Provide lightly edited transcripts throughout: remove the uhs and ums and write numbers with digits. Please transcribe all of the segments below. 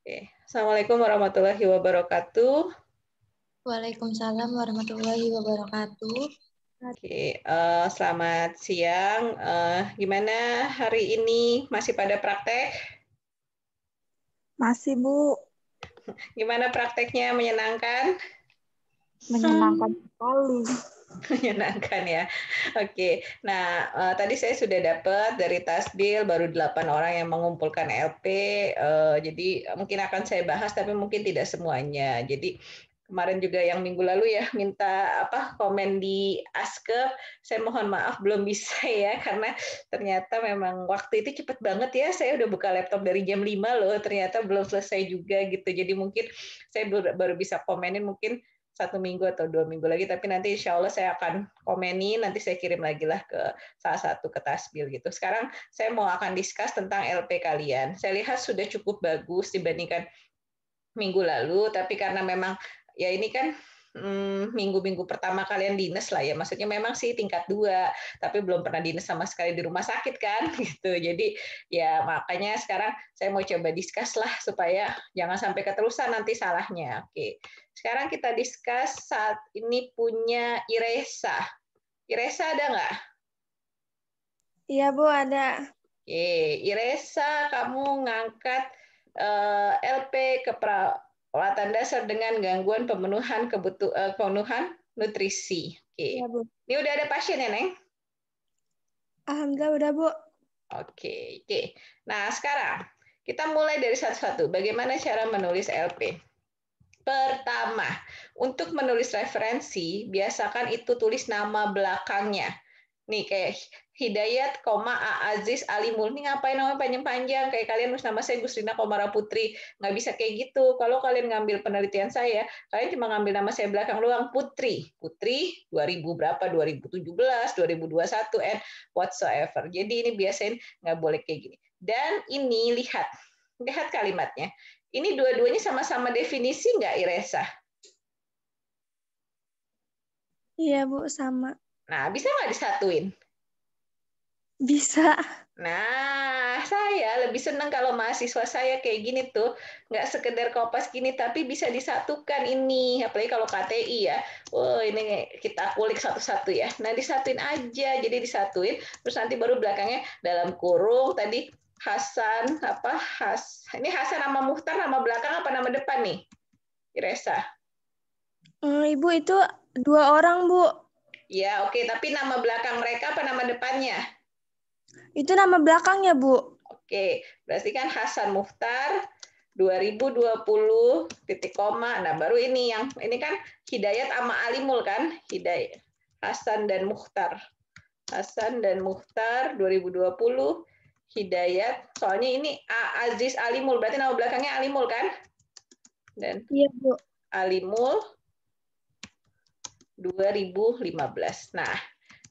Oke. Assalamualaikum warahmatullahi wabarakatuh. Waalaikumsalam warahmatullahi wabarakatuh. Oke, selamat siang. Gimana hari ini? Masih pada praktek? Masih, Bu. Gimana prakteknya? Menyenangkan? Menyenangkan sekali. Menyenangkan ya. Oke. Nah, tadi saya sudah dapat dari Tasbil baru 8 orang yang mengumpulkan LP. Jadi mungkin akan saya bahas tapi mungkin tidak semuanya. Jadi kemarin juga yang minggu lalu ya minta komen di Askep. Saya mohon maaf belum bisa ya karena ternyata memang waktu itu cepet banget ya. Saya udah buka laptop dari jam 5 loh. Ternyata belum selesai juga gitu. Jadi mungkin saya baru bisa komenin mungkin 1 minggu atau 2 minggu lagi, tapi nanti insya Allah saya akan komenin, nanti saya kirim lagi lah ke salah satu ke Tasbil gitu. Sekarang saya mau akan discuss tentang LP kalian. Saya lihat sudah cukup bagus dibandingkan minggu lalu, tapi karena memang ya ini kan minggu-minggu pertama kalian dinas lah ya, maksudnya memang sih tingkat 2, tapi belum pernah dinas sama sekali di rumah sakit kan, gitu. Jadi ya makanya sekarang saya mau coba discuss lah supaya jangan sampai keterusan nanti salahnya. Oke, sekarang kita discuss saat ini punya Iresa. Iresa ada nggak? Iya, Bu, ada. Oke, Iresa, kamu ngangkat LP ke perawatan dasar dengan gangguan pemenuhan pemenuhan nutrisi. Oke. Iya, Bu. Ini udah ada pasien ya, Neng? Alhamdulillah udah, Bu. Oke. Nah, sekarang kita mulai dari satu-satu. Bagaimana cara menulis LP? Pertama, untuk menulis referensi, biasakan itu tulis nama belakangnya. Nih kayak Hidayat, A. Aziz, Alimul. Ini ngapain namanya panjang-panjang? Kayak kalian nulis nama saya Gusrina Komara Putri. Nggak bisa kayak gitu. Kalau kalian ngambil penelitian saya, kalian cuma ngambil nama saya belakang doang, Putri. Putri 2000 berapa? 2017, 2021, and whatsoever. Jadi ini biasain nggak boleh kayak gini. Dan ini lihat kalimatnya. Ini dua-duanya sama-sama definisi nggak, Iresa? Iya, Bu, sama. Nah, bisa nggak disatuin? Bisa. Nah, saya lebih senang kalau mahasiswa saya kayak gini tuh, nggak sekedar kopas gini, tapi bisa disatukan ini. Apalagi kalau KTI ya. Oh, ini kita kulik satu-satu ya. Nah, disatuin aja. Jadi disatuin, terus nanti baru belakangnya dalam kurung, tadi Hasan, ini Hasan nama Muhtar, nama belakang apa nama depan nih? Iresa. Ibu itu 2 orang, Bu. Ya, oke. Tapi nama belakang mereka apa nama depannya? Itu nama belakangnya, Bu. Oke, berarti kan Hasan Muhtar 2020 titik koma. Nah, baru ini kan Hidayat sama Alimul kan? Hidayat. Hasan dan Muhtar. Hasan dan Muhtar 2020 Hidayat. Soalnya ini Aziz Alimul, berarti nama belakangnya Alimul kan? Dan iya, Bu. Alimul 2015. Nah,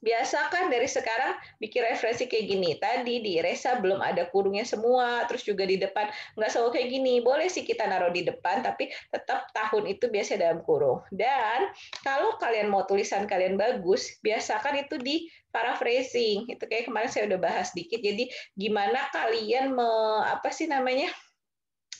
biasakan dari sekarang bikin referensi kayak gini. Tadi di Resa belum ada kurungnya semua, terus juga di depan nggak selalu kayak gini. Boleh sih kita naruh di depan, tapi tetap tahun itu biasa dalam kurung. Dan kalau kalian mau tulisan kalian bagus, biasakan itu di paraphrasing. Itu kayak kemarin saya udah bahas dikit. Jadi gimana kalian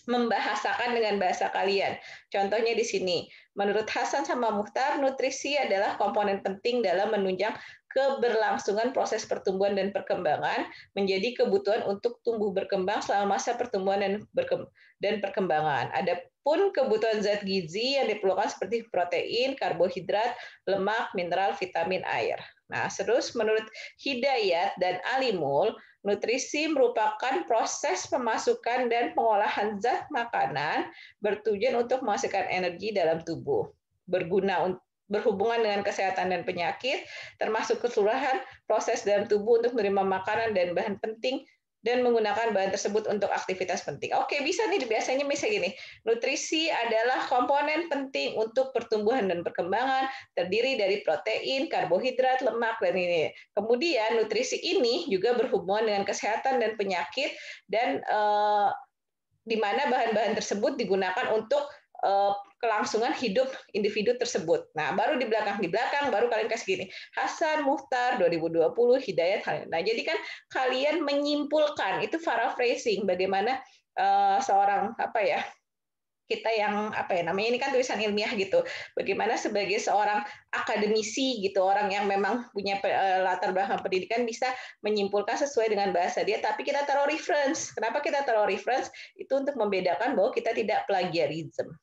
membahasakan dengan bahasa kalian. Contohnya di sini, menurut Hasan sama Muhtar, nutrisi adalah komponen penting dalam menunjang keberlangsungan proses pertumbuhan dan perkembangan menjadi kebutuhan untuk tumbuh berkembang selama masa pertumbuhan dan perkembangan. Adapun kebutuhan zat gizi yang diperlukan seperti protein, karbohidrat, lemak, mineral, vitamin, air. Nah, terus menurut Hidayat dan Alimul, nutrisi merupakan proses pemasukan dan pengolahan zat makanan bertujuan untuk menghasilkan energi dalam tubuh, berhubungan dengan kesehatan dan penyakit, termasuk keseluruhan proses dalam tubuh untuk menerima makanan dan bahan penting dan menggunakan bahan tersebut untuk aktivitas penting. Oke, bisa nih biasanya misalnya gini. Nutrisi adalah komponen penting untuk pertumbuhan dan perkembangan, terdiri dari protein, karbohidrat, lemak, dan ini. Kemudian nutrisi ini juga berhubungan dengan kesehatan dan penyakit dan di mana bahan-bahan tersebut digunakan untuk kelangsungan hidup individu tersebut. Nah, baru di belakang baru kalian kasih gini. Hasan Muhtar 2020 Hidayat. Nah, jadi kan kalian menyimpulkan, itu paraphrasing, bagaimana seorang kita yang namanya, ini kan tulisan ilmiah gitu. Bagaimana sebagai seorang akademisi gitu, orang yang memang punya latar belakang pendidikan bisa menyimpulkan sesuai dengan bahasa dia, tapi kita taruh reference. Kenapa kita taruh reference? Itu untuk membedakan bahwa kita tidak plagiarism.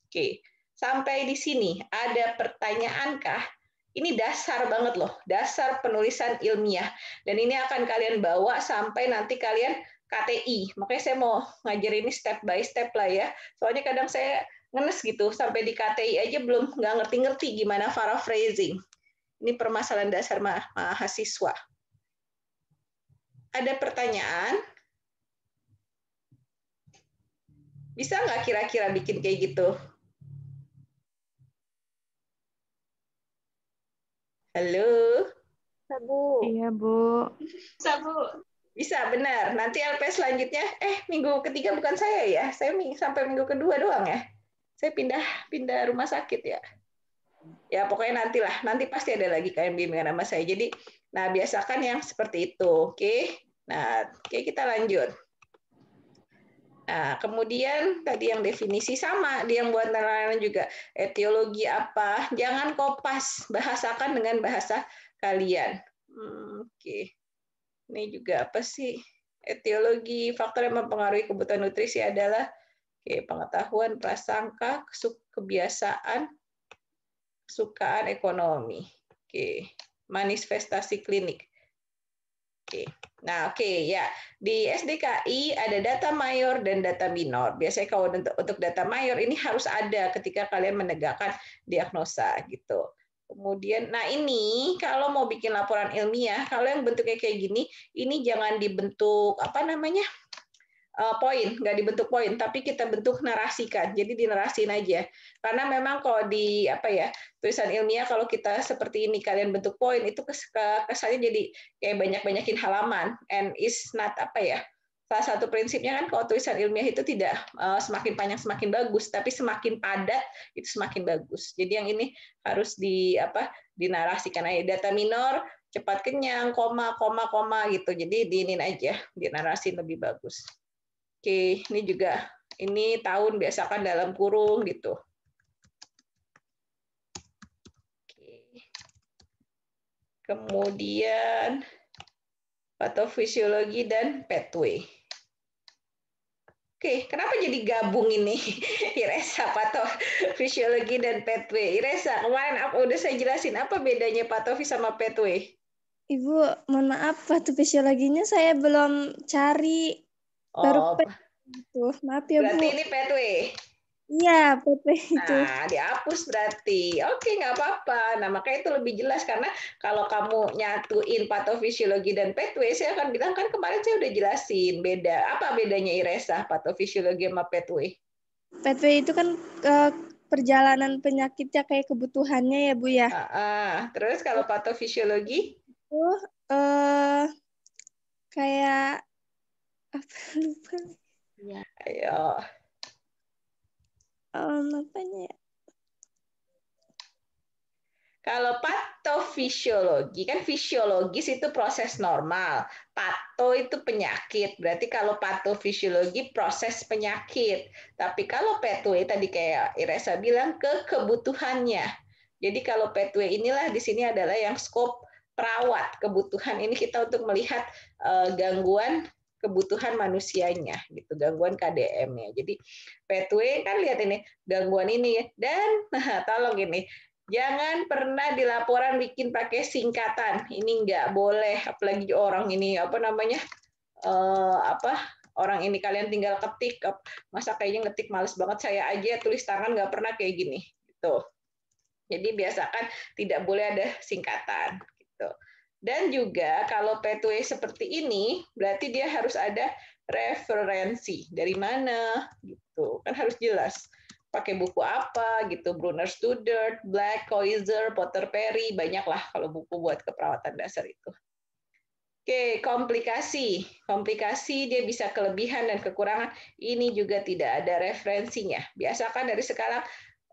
Oke, sampai di sini ada pertanyaankah? Ini dasar banget loh, dasar penulisan ilmiah. Dan ini akan kalian bawa sampai nanti kalian KTI. Makanya saya mau ngajar ini step by step lah ya. Soalnya kadang saya ngenes gitu, sampai di KTI aja belum nggak ngerti-ngerti gimana paraphrasing. Ini permasalahan dasar mahasiswa. Ada pertanyaan? Bisa nggak kira-kira bikin kayak gitu? Halo? Bisa, Bu. Iya, Bu. Bisa, Bu. Bisa, benar. Nanti LP selanjutnya, minggu ketiga bukan saya ya. Saya sampai minggu kedua doang ya. Saya pindah rumah sakit ya. Ya, pokoknya nantilah. Nanti pasti ada lagi kalian bimbingan sama saya. Jadi, nah biasakan yang seperti itu. Oke? Nah, oke, kita lanjut. Nah, kemudian tadi yang definisi sama, dia yang buat penelitian juga. Etiologi apa? Jangan kopas, bahasakan dengan bahasa kalian. Oke. Ini juga apa sih? Etiologi, faktor yang mempengaruhi kebutuhan nutrisi adalah pengetahuan, prasangka, kebiasaan, kesukaan, ekonomi. Manifestasi klinik. Nah, ya. Di SDKI ada data mayor dan data minor. Biasanya kalau untuk data mayor ini harus ada ketika kalian menegakkan diagnosa gitu. Kemudian, nah ini kalau mau bikin laporan ilmiah, kalau yang bentuknya kayak gini, ini jangan dibentuk poin, nggak dibentuk poin, tapi kita bentuk narasikan. Jadi dinarasin aja. Karena memang kalau di tulisan ilmiah kalau kita seperti ini kalian bentuk poin itu kesannya jadi kayak banyak-banyakin halaman, and is not salah satu prinsipnya kan kalau tulisan ilmiah itu tidak semakin panjang semakin bagus, tapi semakin padat itu semakin bagus. Jadi yang ini harus dinarasikan aja. Data minor cepat kenyang, koma gitu. Jadi diinin aja, dinarasin lebih bagus. Oke, ini juga ini tahun biasakan dalam kurung gitu. Kemudian patofisiologi dan pathway. Oke, kenapa jadi gabung ini? Iresa, patofisiologi dan pathway. Iresa, kemarin udah saya jelasin apa bedanya patofis sama pathway. Ibu, mohon maaf, patofisiologinya saya belum cari. Baru itu. Maaf ya, berarti Bu. ini pathway. Iya, pathway itu. Nah, dihapus berarti. Oke, nggak apa-apa. Nah, makanya itu lebih jelas karena kalau kamu nyatuin patofisiologi dan pathway, saya akan bilang kan kemarin saya udah jelasin beda. Apa bedanya Iresa, patofisiologi sama pathway? Pathway itu kan perjalanan penyakitnya kayak kebutuhannya ya, Bu ya. Terus kalau patofisiologi? Itu kayak apa lupa. Ya. Ayo. Apanya ya? Kalau patofisiologi kan fisiologis itu proses normal, pato itu penyakit. Berarti kalau patofisiologi proses penyakit. Tapi kalau pathway tadi kayak Iresa bilang ke kebutuhannya. Jadi kalau pathway inilah di sini adalah yang skop perawat kebutuhan ini kita untuk melihat gangguan kebutuhan manusianya gitu, gangguan KDM-nya. Jadi pathway kan lihat ini gangguan ini dan tolong ini jangan pernah di laporan bikin pakai singkatan. Ini nggak boleh, apalagi orang ini orang ini kalian tinggal ketik, masa kayaknya ngetik males banget, saya aja tulis tangan nggak pernah kayak gini. Gitu. Jadi biasakan tidak boleh ada singkatan. Gitu. Dan juga kalau pathway seperti ini, berarti dia harus ada referensi. Dari mana? Gitu. Kan harus jelas. Pakai buku apa gitu, Brunner Studert, Black, Koizer, Potter Perry, banyak lah kalau buku buat keperawatan dasar itu. Oke, komplikasi. Komplikasi dia bisa kelebihan dan kekurangan. Ini juga tidak ada referensinya. Biasakan dari sekarang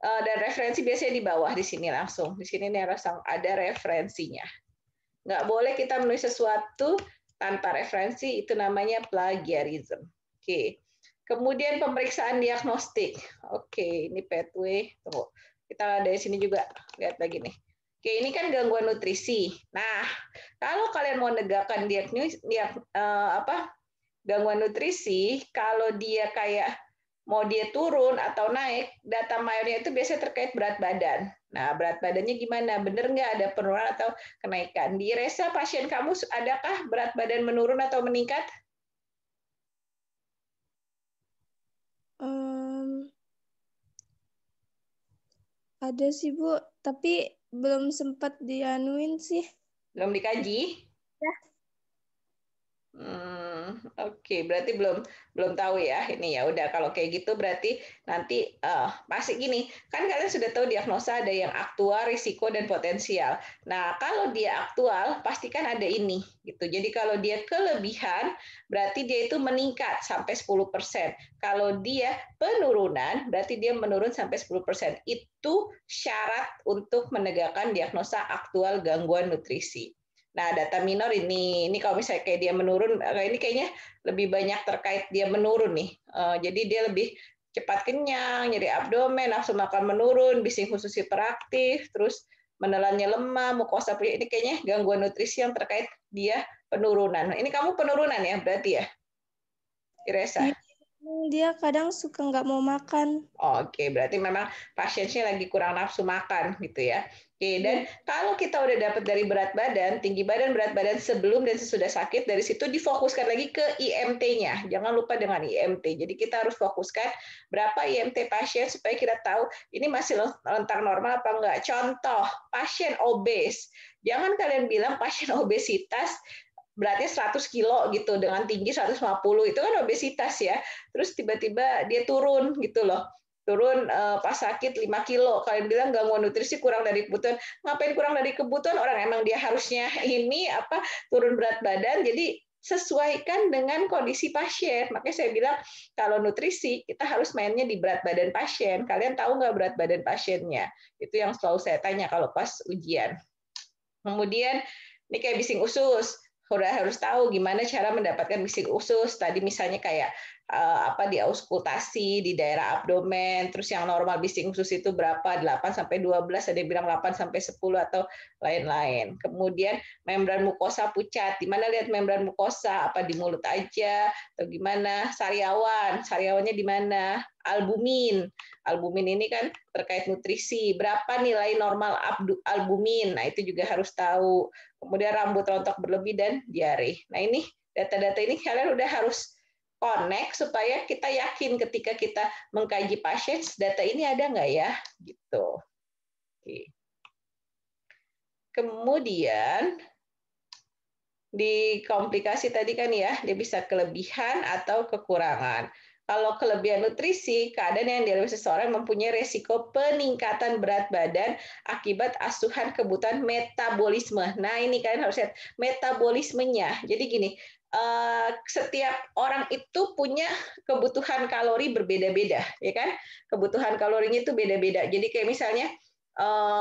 dan referensi biasanya di bawah di sini langsung. Di sini nih harus ada referensinya. Nggak boleh kita menulis sesuatu tanpa referensi, itu namanya plagiarism. Oke. Kemudian pemeriksaan diagnostik. Oke, ini pathway. Tunggu. Kita dari sini juga lihat lagi nih. Oke, ini kan gangguan nutrisi. Nah, kalau kalian mau negakkan gangguan nutrisi, kalau dia kayak mau dia turun atau naik, data mayornya itu biasanya terkait berat badan. Nah, berat badannya gimana? Bener nggak ada penurunan atau kenaikan? Di Resa, pasien kamu adakah berat badan menurun atau meningkat? Ada sih, Bu. Tapi belum sempat dianuin sih. Belum dikaji? Ya. Oke, berarti belum tahu ya ini ya. Udah kalau kayak gitu berarti nanti masih gini. Kan kalian sudah tahu diagnosa ada yang aktual, risiko dan potensial. Nah, kalau dia aktual pastikan ada ini gitu. Jadi kalau dia kelebihan berarti dia itu meningkat sampai 10%. Kalau dia penurunan berarti dia menurun sampai 10%. Itu syarat untuk menegakkan diagnosa aktual gangguan nutrisi. Nah, data minor ini kalau misalnya kayak dia menurun, ini kayaknya lebih banyak terkait dia menurun nih. Jadi dia lebih cepat kenyang, nyeri abdomen, nafsu makan menurun, bising khusus hiperaktif, terus menelannya lemah, mukosa ini kayaknya gangguan nutrisi yang terkait dia penurunan. Ini kamu penurunan ya berarti ya, Iresa? Dia kadang suka nggak mau makan. Oke, berarti memang pasiennya lagi kurang nafsu makan gitu ya. Oke, dan kalau kita udah dapat dari berat badan, tinggi badan, berat badan sebelum dan sesudah sakit, dari situ difokuskan lagi ke IMT-nya. Jangan lupa dengan IMT. Jadi kita harus fokuskan berapa IMT pasien supaya kita tahu ini masih rentang normal apa enggak. Contoh, pasien obes. Jangan kalian bilang pasien obesitas beratnya 100 kilo gitu dengan tinggi 150, itu kan obesitas ya. Terus tiba-tiba dia turun gitu loh. Turun pas sakit 5 kilo. Kalian bilang gangguan nutrisi kurang dari kebutuhan. Ngapain kurang dari kebutuhan? Orang emang dia harusnya ini turun berat badan. Jadi sesuaikan dengan kondisi pasien. Makanya saya bilang kalau nutrisi kita harus mainnya di berat badan pasien. Kalian tahu nggak berat badan pasiennya? Itu yang selalu saya tanya kalau pas ujian. Kemudian ini kayak bising usus. Udah harus tahu gimana cara mendapatkan bising usus. Tadi misalnya kayak di auskultasi di daerah abdomen, terus yang normal bising usus itu berapa? 8 sampai 12, ada yang bilang 8 sampai 10 atau lain-lain. Kemudian membran mukosa pucat. Di mana lihat membran mukosa? Apa di mulut aja atau gimana? Sariawannya di mana? Albumin. Albumin ini kan terkait nutrisi. Berapa nilai normal albumin? Nah, itu juga harus tahu. Kemudian rambut rontok berlebih dan diare. Nah, ini data-data ini kalian udah harus connect supaya kita yakin ketika kita mengkaji pasien data ini ada nggak ya gitu. Oke. Kemudian di komplikasi tadi kan ya dia bisa kelebihan atau kekurangan. Kalau kelebihan nutrisi, keadaan yang dialami seseorang mempunyai resiko peningkatan berat badan akibat asuhan kebutuhan metabolisme. Nah, ini kalian harus lihat metabolismenya. Jadi gini, setiap orang itu punya kebutuhan kalori berbeda-beda, ya kan? Kebutuhan kalorinya itu beda-beda. Jadi kayak misalnya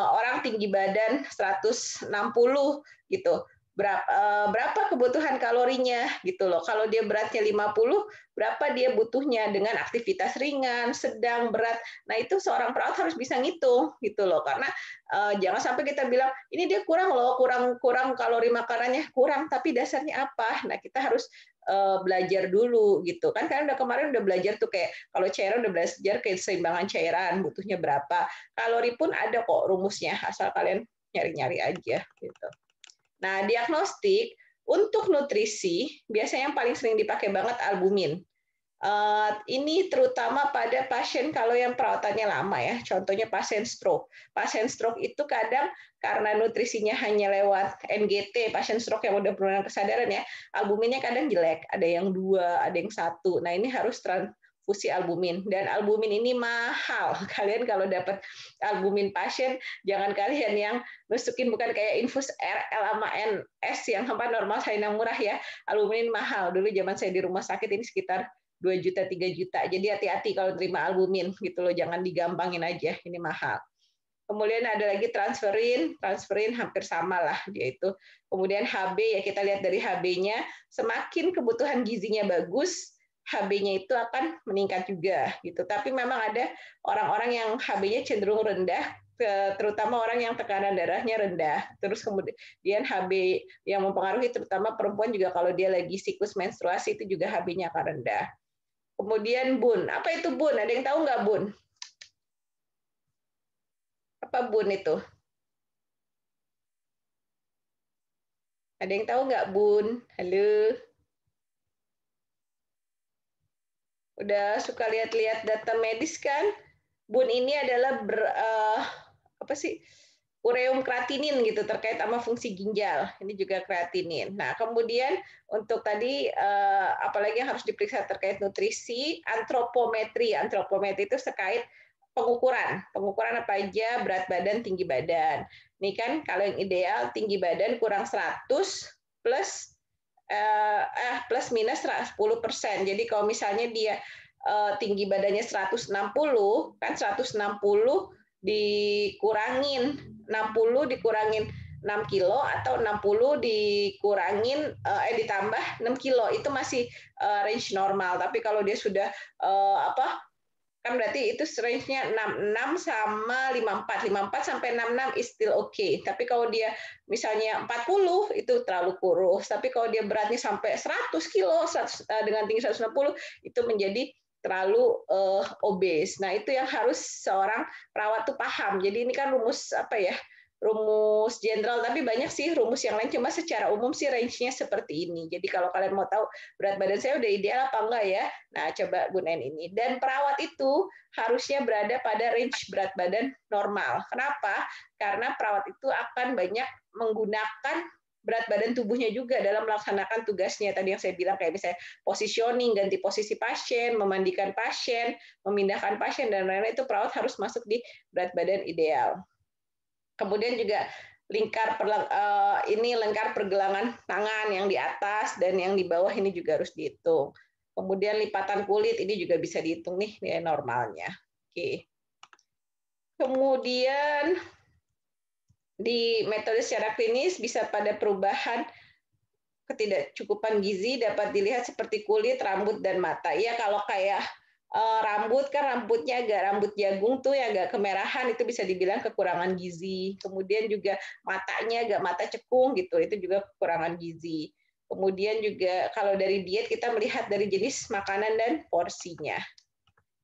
orang tinggi badan 160 gitu. Berapa kebutuhan kalorinya gitu loh. Kalau dia beratnya 50, berapa dia butuhnya dengan aktivitas ringan, sedang, berat. Nah, itu seorang perawat harus bisa ngitung gitu loh. Karena jangan sampai kita bilang ini dia kurang loh, kurang kalori makanannya, kurang tapi dasarnya apa? Nah, kita harus belajar dulu gitu kan. Karena kemarin udah belajar tuh kayak kalau cairan udah belajar keseimbangan cairan butuhnya berapa. Kalori pun ada kok rumusnya, asal kalian nyari-nyari aja gitu. Nah, diagnostik untuk nutrisi biasanya yang paling sering dipakai banget albumin. Ini terutama pada pasien kalau yang perawatannya lama ya, contohnya pasien stroke. Pasien stroke itu kadang karena nutrisinya hanya lewat NGT, pasien stroke yang udah penurunan kesadaran ya, albuminnya kadang jelek, ada yang 2, ada yang 1. Nah, ini harus infusi albumin. Dan albumin ini mahal. Kalian kalau dapat albumin pasien, jangan kalian yang masukin, bukan kayak infus RL sama NS yang normal saina murah ya. Albumin mahal. Dulu zaman saya di rumah sakit ini sekitar 2 juta, 3 juta. Jadi hati-hati kalau terima albumin gitu loh, jangan digampangin aja, ini mahal. Kemudian ada lagi transferin hampir sama lah dia itu. Kemudian HB, ya kita lihat dari HB-nya, semakin kebutuhan gizinya bagus, HB-nya itu akan meningkat juga gitu. Tapi memang ada orang-orang yang HB-nya cenderung rendah, terutama orang yang tekanan darahnya rendah. Terus kemudian HB yang mempengaruhi terutama perempuan juga kalau dia lagi siklus menstruasi itu juga HB-nya akan rendah. Kemudian BUN. Apa itu BUN? Ada yang tahu nggak BUN? Apa BUN itu? Ada yang tahu nggak BUN? Halo? Udah suka lihat-lihat data medis kan? BUN ini adalah ureum kreatinin gitu terkait sama fungsi ginjal. Ini juga kreatinin. Nah, kemudian untuk tadi apalagi yang harus diperiksa terkait nutrisi, antropometri. Antropometri itu terkait pengukuran apa aja, berat badan, tinggi badan. Ini kan kalau yang ideal tinggi badan kurang 100 plus minus 10%. Jadi kalau misalnya dia tinggi badannya 160, kan 160 dikurangin 6 kilo atau 60 ditambah 6 kilo itu masih range normal. Tapi kalau dia sudah kan berarti itu range-nya 66 sama 54 sampai 66 is still okay. Tapi kalau dia misalnya 40 itu terlalu kurus. Tapi kalau dia beratnya sampai 100 kilo dengan tinggi 160 itu menjadi terlalu obes. Nah, itu yang harus seorang perawat tuh paham. Jadi ini kan rumus rumus general, tapi banyak sih rumus yang lain, cuma secara umum sih range-nya seperti ini. Jadi kalau kalian mau tahu berat badan saya udah ideal apa enggak ya, nah coba gunain ini. Dan perawat itu harusnya berada pada range berat badan normal. Kenapa? Karena perawat itu akan banyak menggunakan berat badan tubuhnya juga dalam melaksanakan tugasnya. Tadi yang saya bilang kayak misalnya positioning, ganti posisi pasien, memandikan pasien, memindahkan pasien, dan lain-lain, itu perawat harus masuk di berat badan ideal. Kemudian juga lingkar pergelangan tangan yang di atas dan yang di bawah ini juga harus dihitung. Kemudian lipatan kulit ini juga bisa dihitung nih nilai normalnya. Oke. Kemudian di metode secara klinis bisa pada perubahan ketidakcukupan gizi dapat dilihat seperti kulit, rambut, dan mata. Ya kalau kayak rambut kan rambutnya agak rambut jagung tuh yang agak kemerahan, itu bisa dibilang kekurangan gizi. Kemudian juga matanya agak mata cekung gitu, itu juga kekurangan gizi. Kemudian juga kalau dari diet kita melihat dari jenis makanan dan porsinya.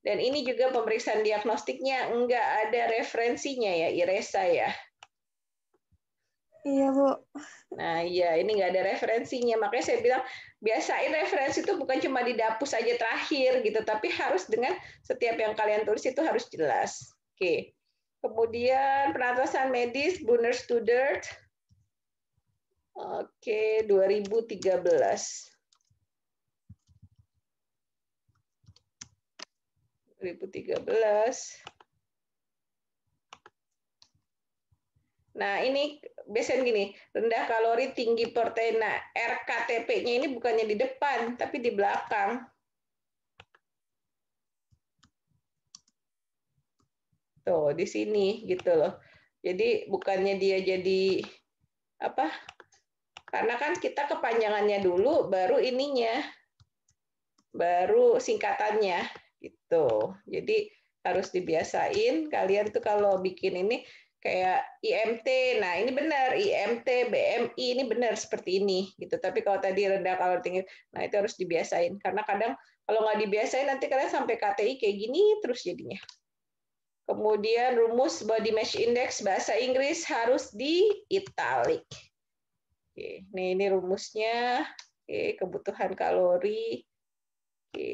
Dan ini juga pemeriksaan diagnostiknya enggak ada referensinya ya, IRESA ya. Iya, Bu. Nah, iya, ini nggak ada referensinya. Makanya saya bilang, biasain referensi itu bukan cuma di dapus aja terakhir, gitu, tapi harus dengan setiap yang kalian tulis itu harus jelas. Oke. Kemudian penatasan medis, Brunner Studert. Oke, 2013. 2013. Nah, ini biasanya gini, rendah kalori, tinggi protein. Nah, RKTP-nya ini bukannya di depan, tapi di belakang. Tuh, di sini gitu loh. Jadi bukannya dia jadi apa? Karena kan kita kepanjangannya dulu, baru ininya, baru singkatannya gitu. Jadi harus dibiasain kalian tuh kalau bikin ini kayak IMT. Nah, ini benar IMT, BMI ini benar seperti ini gitu. Tapi kalau tadi rendah kalori tinggi, nah itu harus dibiasain karena kadang kalau nggak dibiasain nanti kalian sampai KTI kayak gini terus jadinya. Kemudian rumus body mass index bahasa Inggris harus di italic. Oke, ini rumusnya. Oke, kebutuhan kalori. Oke.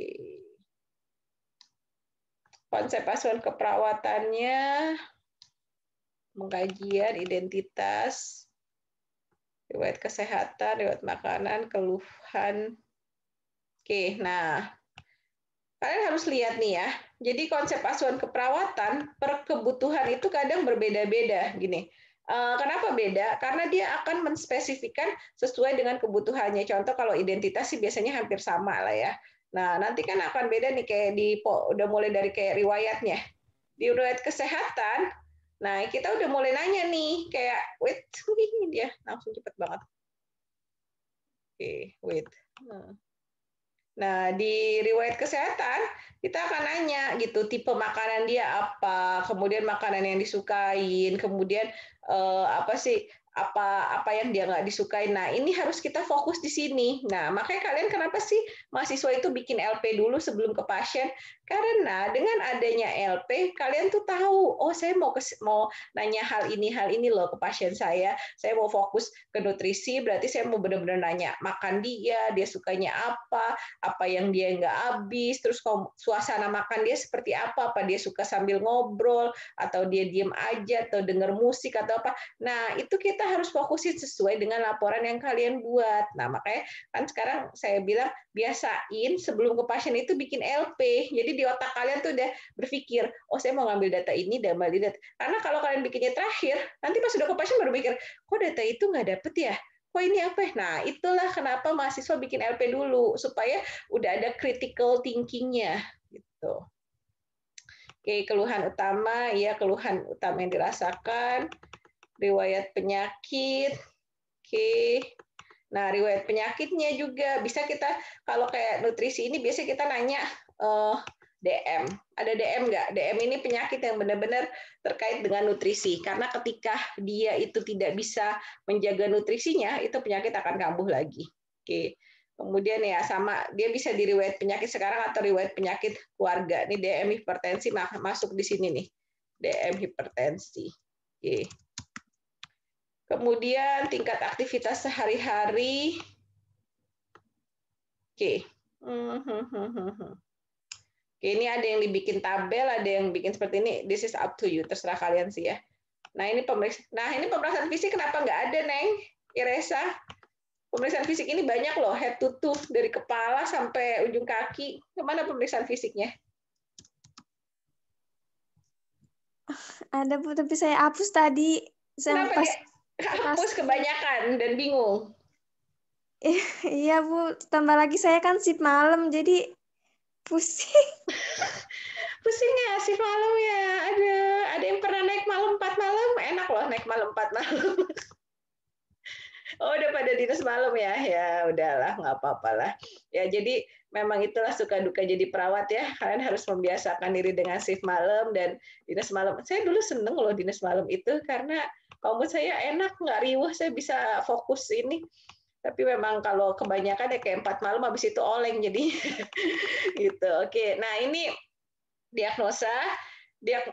Konsep asuhan keperawatannya, pengkajian identitas, riwayat kesehatan, riwayat makanan, keluhan. Oke, nah kalian harus lihat nih ya. Jadi konsep asuhan keperawatan per kebutuhan itu kadang berbeda-beda gini. Kenapa beda? Karena dia akan menspesifikkan sesuai dengan kebutuhannya. Contoh kalau identitas sih biasanya hampir sama lah ya. Nah, nanti kan akan beda nih kayak udah mulai dari kayak riwayatnya. Di riwayat kesehatan, nah kita udah mulai nanya nih kayak wait, dia langsung cepet banget. Oke, wait. Nah, di riwayat kesehatan kita akan nanya gitu tipe makanan dia apa, kemudian makanan yang disukain, kemudian apa sih apa yang dia nggak disukai. Nah, ini harus kita fokus di sini. Nah, makanya kalian kenapa sih mahasiswa itu bikin LP dulu sebelum ke pasien? Karena dengan adanya LP, kalian tuh tahu, oh saya mau nanya hal ini loh ke pasien saya mau fokus ke nutrisi, berarti saya mau benar-benar nanya makan dia sukanya apa yang dia nggak habis, terus suasana makan dia seperti apa dia suka sambil ngobrol, atau dia diem aja, atau dengar musik, atau apa. Nah, itu kita harus fokusin sesuai dengan laporan yang kalian buat. Nah, makanya kan sekarang saya bilang, biasain sebelum ke pasien itu bikin LP. Jadi di otak kalian tuh udah berpikir, oh saya mau ngambil data ini, dan ngambil data. Karena kalau kalian bikinnya terakhir, nanti pas sudah ke pasien baru mikir, kok data itu nggak dapet ya? Kok ini apa? Nah, itulah kenapa mahasiswa bikin LP dulu, supaya udah ada critical thinking-nya. Gitu. Oke, keluhan utama yang dirasakan, riwayat penyakit. Oke. Nah, riwayat penyakitnya juga bisa kita, kalau kayak nutrisi ini biasanya kita nanya DM. Ada DM nggak? DM ini penyakit yang benar-benar terkait dengan nutrisi. Karena ketika dia itu tidak bisa menjaga nutrisinya, itu penyakit akan kambuh lagi. Oke. Kemudian ya sama, dia bisa di riwayat penyakit sekarang atau riwayat penyakit keluarga. Ini DM hipertensi masuk di sini nih. DM hipertensi. Oke. Kemudian tingkat aktivitas sehari-hari. Oke. Oke, ini ada yang dibikin tabel, ada yang bikin seperti ini. This is up to you, terserah kalian sih ya. Nah, ini pemeriksaan fisik kenapa nggak ada, Neng? Iresa? Pemeriksaan fisik ini banyak loh, head to toe, dari kepala sampai ujung kaki. Kemana pemeriksaan fisiknya? Ada Bu, tapi saya hapus tadi. Kenapa dia hapus kebanyakan dan bingung? Iya Bu, tambah lagi saya kan shift malam, jadi pusing. Pusing ya shift malam ya. Ada yang pernah naik malam 4 malam? Enak loh naik malam 4 malam. Oh, udah pada dinas malam ya? Ya, udahlah, nggak apa-apa lah. Ya, jadi memang itulah suka duka jadi perawat ya. Kalian harus membiasakan diri dengan shift malam dan dinas malam. Saya dulu seneng loh dinas malam itu karena kalau menurut saya enak, nggak riuh, saya bisa fokus ini. Tapi memang kalau kebanyakan ya kayak 4 malam habis itu oleng jadi gitu. Oke, nah ini diagnosa.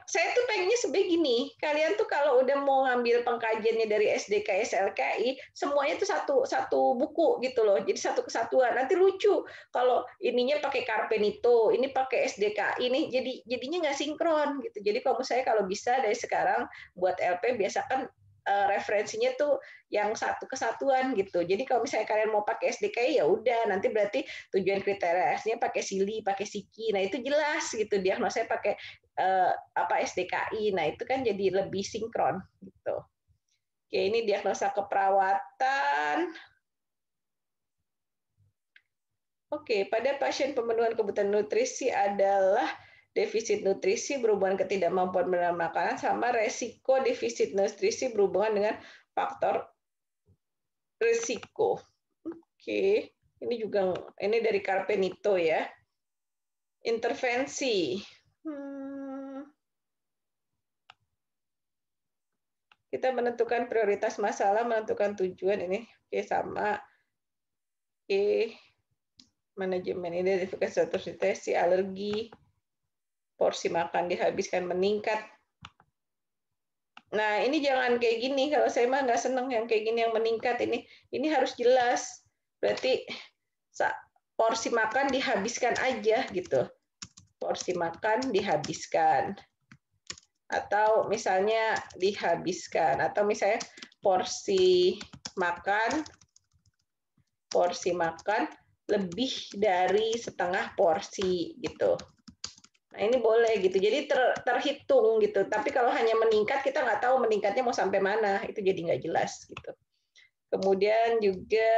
Saya tuh pengennya sebegini, kalian tuh kalau udah mau ngambil pengkajiannya dari SDK SLKI, semuanya tuh satu buku gitu loh, jadi satu kesatuan. Nanti lucu kalau ininya pakai Karpenito, ini pakai SDK, ini jadinya nggak sinkron gitu. Jadi kalau bisa dari sekarang buat LP biasakan referensinya tuh yang satu kesatuan gitu. Jadi kalau misalnya kalian mau pakai SDKI ya udah, nanti berarti tujuan kriterianya pakai SILI, pakai SIKI. Nah, itu jelas gitu. Diagnosanya pakai SDKI. Nah, itu kan jadi lebih sinkron gitu. Oke, ini diagnosa keperawatan. Oke, pada pasien pemenuhan kebutuhan nutrisi adalah defisit nutrisi berhubungan ketidakmampuan menerima makanan sama resiko defisit nutrisi berhubungan dengan faktor risiko. Oke, ini dari Karpenito ya. Intervensi. Kita menentukan prioritas masalah, menentukan tujuan ini. Oke, sama. Oke. Manajemen identifikasi nutrisi, alergi, porsi makan dihabiskan meningkat. Nah, ini jangan kayak gini. Kalau saya mah nggak seneng yang kayak gini, yang meningkat ini. Ini harus jelas. Berarti porsi makan dihabiskan aja gitu. Porsi makan dihabiskan. Atau misalnya dihabiskan. Atau misalnya porsi makan lebih dari setengah porsi gitu. Nah, ini boleh gitu. Jadi terhitung gitu. Tapi kalau hanya meningkat, kita nggak tahu meningkatnya mau sampai mana. Itu jadi nggak jelas gitu. Kemudian juga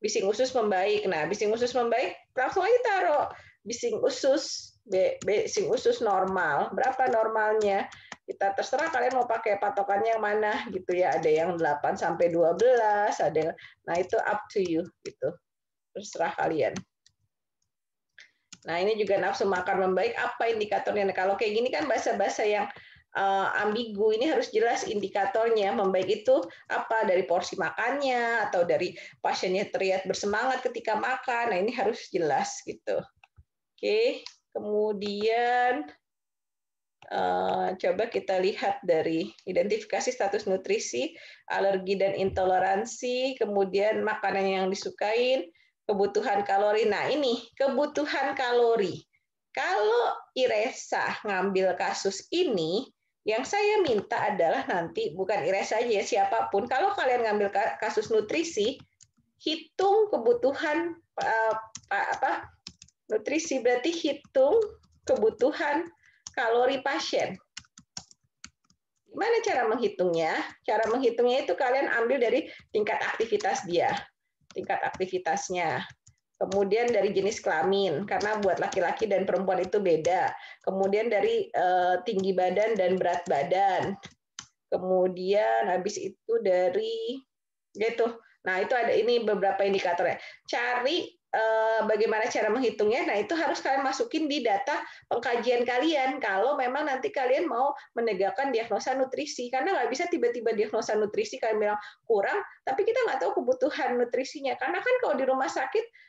bising usus membaik. Nah, bising usus membaik, langsung aja taruh bising usus, bising usus normal. Berapa normalnya? Kita terserah kalian mau pakai patokannya yang mana gitu ya. Ada yang 8 sampai 12, ada. Nah, itu up to you gitu. Terserah kalian. Nah, ini juga nafsu makan membaik, apa indikatornya? Nah, kalau kayak gini kan bahasa-bahasa yang ambigu, ini harus jelas indikatornya. Membaik itu apa? Dari porsi makannya, atau dari pasiennya terlihat bersemangat ketika makan. Nah, ini harus jelas gitu. Oke, kemudian coba kita lihat dari identifikasi status nutrisi, alergi dan intoleransi, kemudian makanan yang disukain, kebutuhan kalori. Nah, ini kebutuhan kalori. Kalau Iresa ngambil kasus ini, yang saya minta adalah nanti bukan Iresa aja ya, siapapun. Kalau kalian ngambil kasus nutrisi, hitung kebutuhan nutrisi, berarti hitung kebutuhan kalori pasien. Gimana cara menghitungnya? Cara menghitungnya itu kalian ambil dari tingkat aktivitas dia, tingkat aktivitasnya. Kemudian dari jenis kelamin, karena buat laki-laki dan perempuan itu beda. Kemudian dari tinggi badan dan berat badan. Kemudian habis itu dari gitu. Nah, itu ada ini beberapa indikatornya. Cari bagaimana cara menghitungnya. Nah, itu harus kalian masukin di data pengkajian kalian. Kalau memang nanti kalian mau menegakkan diagnosa nutrisi, karena nggak bisa tiba-tiba diagnosa nutrisi kalian bilang kurang, tapi kita nggak tahu kebutuhan nutrisinya. Karena kan kalau di rumah sakit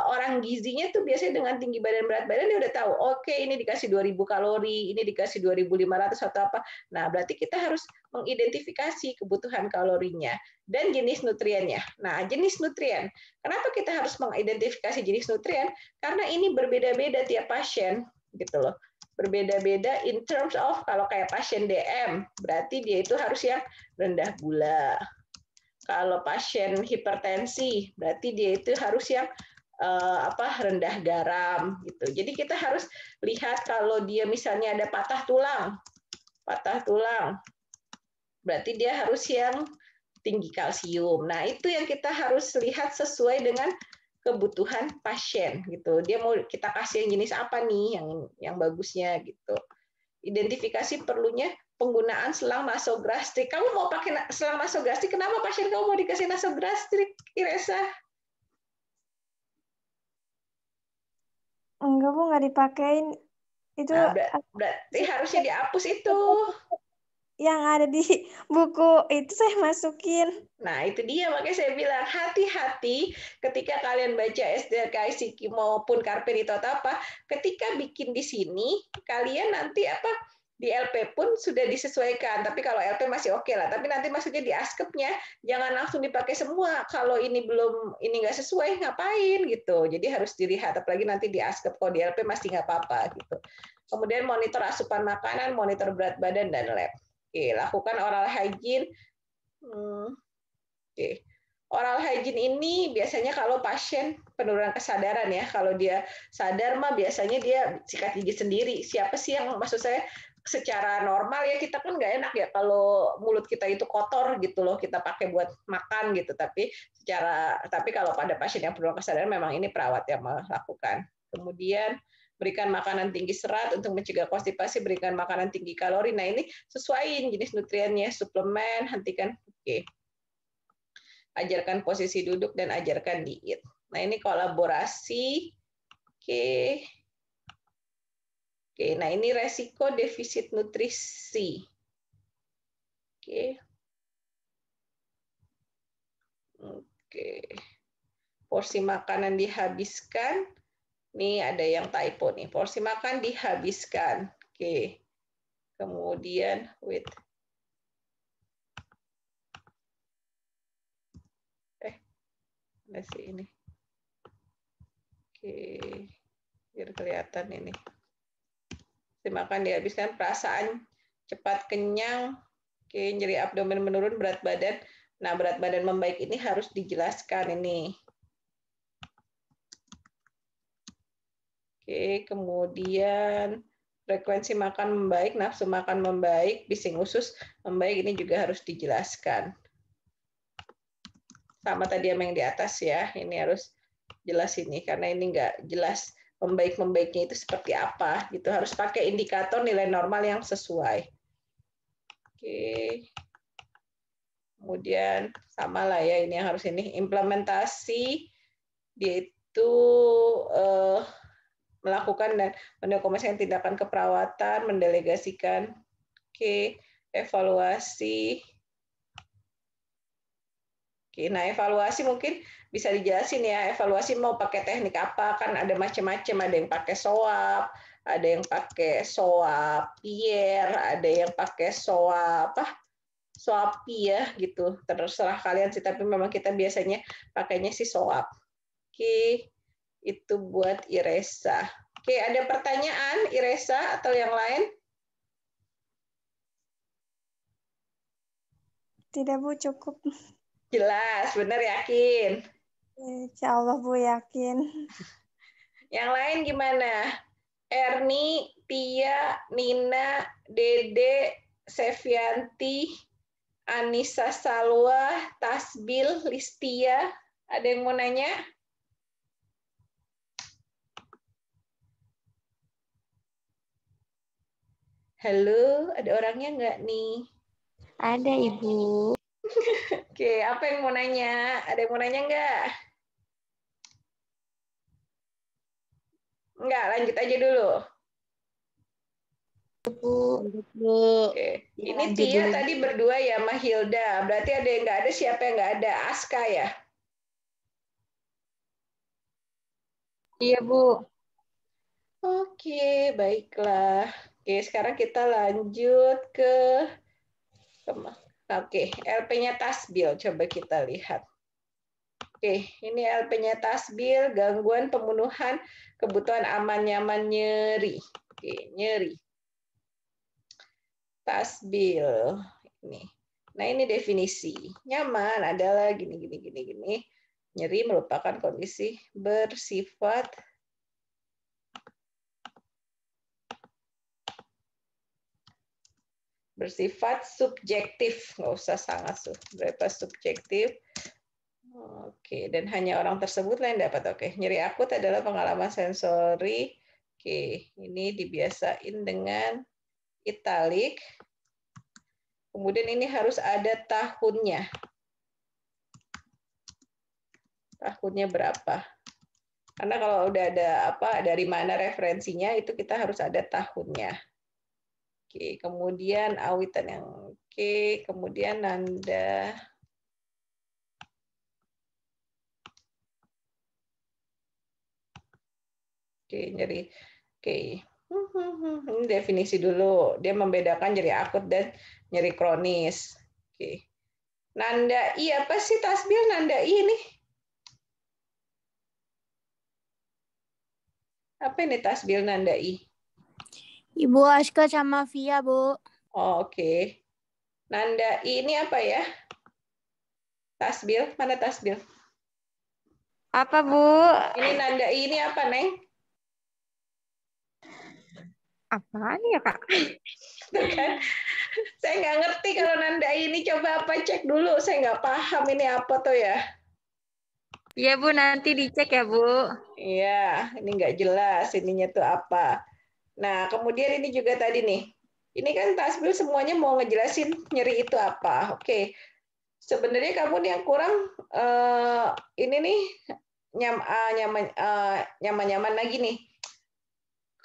orang gizinya tuh biasanya dengan tinggi badan berat badan dia udah tahu, oke, ini dikasih 2.000 kalori, ini dikasih 2.500 atau apa. Nah, berarti kita harus mengidentifikasi kebutuhan kalorinya dan jenis nutriennya. Nah, jenis nutrien. Kenapa kita harus mengidentifikasi jenis nutrien? Karena ini berbeda-beda tiap pasien, gitu loh. Berbeda-beda in terms of kalau kayak pasien DM, berarti dia itu harus yang rendah gula. Kalau pasien hipertensi, berarti dia itu harus yang rendah garam gitu. Jadi kita harus lihat kalau dia misalnya ada patah tulang, berarti dia harus yang tinggi kalsium. Nah, itu yang kita harus lihat sesuai dengan kebutuhan pasien gitu. Dia mau kita kasih yang jenis apa nih yang bagusnya gitu. Identifikasi perlunya penggunaan selang nasogastrik. Kamu mau pakai selang nasogastrik, kenapa pasien kamu mau dikasih nasogastrik, Iresa? Enggak, Bu, nggak dipakein. Itu Nah, berarti harusnya dihapus itu. yang ada di buku itu saya masukin. Nah, itu dia, makanya saya bilang hati-hati ketika kalian baca SDKICQ maupun Karperito atau apa, ketika bikin di sini, kalian nanti di LP pun sudah disesuaikan, tapi kalau LP masih oke lah, tapi nanti maksudnya di ASKEP-nya jangan langsung dipakai semua, kalau ini nggak sesuai, ngapain gitu, jadi harus dilihat, apalagi nanti di ASKEP, kalau di LP masih nggak apa-apa gitu. Kemudian monitor asupan makanan, monitor berat badan, dan lab. Oke, lakukan oral hygiene. Oke. Oral hygiene ini biasanya kalau pasien penurunan kesadaran ya, kalau dia sadar mah biasanya dia sikat gigi sendiri. Siapa sih yang, maksud saya secara normal ya, kita kan nggak enak ya kalau mulut kita itu kotor gitu loh, kita pakai buat makan gitu. Tapi kalau pada pasien yang penurunan kesadaran memang ini perawat yang melakukan. Kemudian berikan makanan tinggi serat untuk mencegah konstipasi, berikan makanan tinggi kalori. Nah, ini sesuaiin jenis nutriennya, suplemen, hentikan. Oke. Ajarkan posisi duduk dan ajarkan diet. Nah, ini kolaborasi. Oke. Oke, nah ini resiko defisit nutrisi. Oke. Oke. Porsi makanan dihabiskan. Nih ada yang typo nih. Porsi makan dihabiskan. Oke. Kemudian, wait. Ada sih ini. Oke. Biar kelihatan ini. Makan dihabiskan, perasaan cepat kenyang, oke, nyeri abdomen menurun, berat badan. Nah, berat badan membaik ini harus dijelaskan ini. Oke, kemudian frekuensi makan membaik, nafsu makan membaik, bising usus membaik, ini juga harus dijelaskan. Sama tadi yang di atas ya, ini harus jelas ini, karena ini nggak jelas membaik-membaiknya itu seperti apa. Gitu. Harus pakai indikator nilai normal yang sesuai. Oke. Kemudian sama lah ya, ini yang harus ini. Implementasi, dia itu melakukan dan mendokumentasikan tindakan keperawatan, mendelegasikan. Oke, evaluasi. Oke, nah evaluasi mungkin bisa dijelasin ya, evaluasi mau pakai teknik apa, kan ada macam-macam, ada yang pakai SOAP, ada yang pakai SOAP Pierre, ada yang pakai SOAP SOAPI ya gitu. Terserah kalian sih, tapi memang kita biasanya pakainya sih SOAP. Oke, itu buat Iresa. Oke, ada pertanyaan Iresa atau yang lain? Tidak, Bu, cukup. Jelas, benar, yakin? Insya Allah, Bu, yakin. Yang lain gimana? Erni, Tia, Nina, Dede, Sevianti, Anissa Salwa, Tasbil, Listia. Ada yang mau nanya? Halo, ada orangnya nggak nih? Ada, Ibu. Oke, apa yang mau nanya? Ada yang mau nanya nggak? Nggak, lanjut aja dulu. Oke. Ini Tia tadi berdua ya sama Hilda. Berarti ada yang nggak ada, siapa yang nggak ada? Aska ya? Iya, Bu. Oke, baiklah. Oke, sekarang kita lanjut ke Oke, LP-nya Tasbil. Coba kita lihat. Oke, ini LP-nya Tasbil, gangguan pemenuhan kebutuhan aman, nyaman, nyeri. Oke, nyeri. Tasbil. Ini. Nah, ini definisi. Nyaman adalah gini. Nyeri merupakan kondisi bersifat subjektif, nggak usah sangat berapa subjektif. Oke, dan hanya orang tersebut yang dapat. Oke, nyeri akut adalah pengalaman sensori. Oke, ini dibiasain dengan italik. Kemudian ini harus ada tahunnya. Tahunnya berapa? Karena kalau udah ada dari mana referensinya, itu kita harus ada tahunnya. Oke, kemudian awitan yang oke, kemudian nanda. Oke, nyeri. Oke. Ini definisi dulu. Dia membedakan nyeri akut dan nyeri kronis. Oke. Nandai apa sih Tasbil nandai ini? Apa ini Tasbil nandai? Ibu Aska sama Via, Bu. Oh, oke. Nandai ini apa ya? Tasbil, mana Tasbil? Apa, Bu? Ini nandai ini apa, Neng? Apaan ya, Kak? Kan? Saya nggak ngerti kalau nandai ini. Coba apa cek dulu. Saya nggak paham ini apa tuh ya. Iya, Bu. Nanti dicek ya, Bu. Iya, ini nggak jelas ininya tuh apa. Nah, kemudian ini juga tadi nih. Ini kan Tasbil semuanya mau ngejelasin nyeri itu apa. Oke. Sebenarnya kamu nih yang kurang ini nih nyaman lagi nih.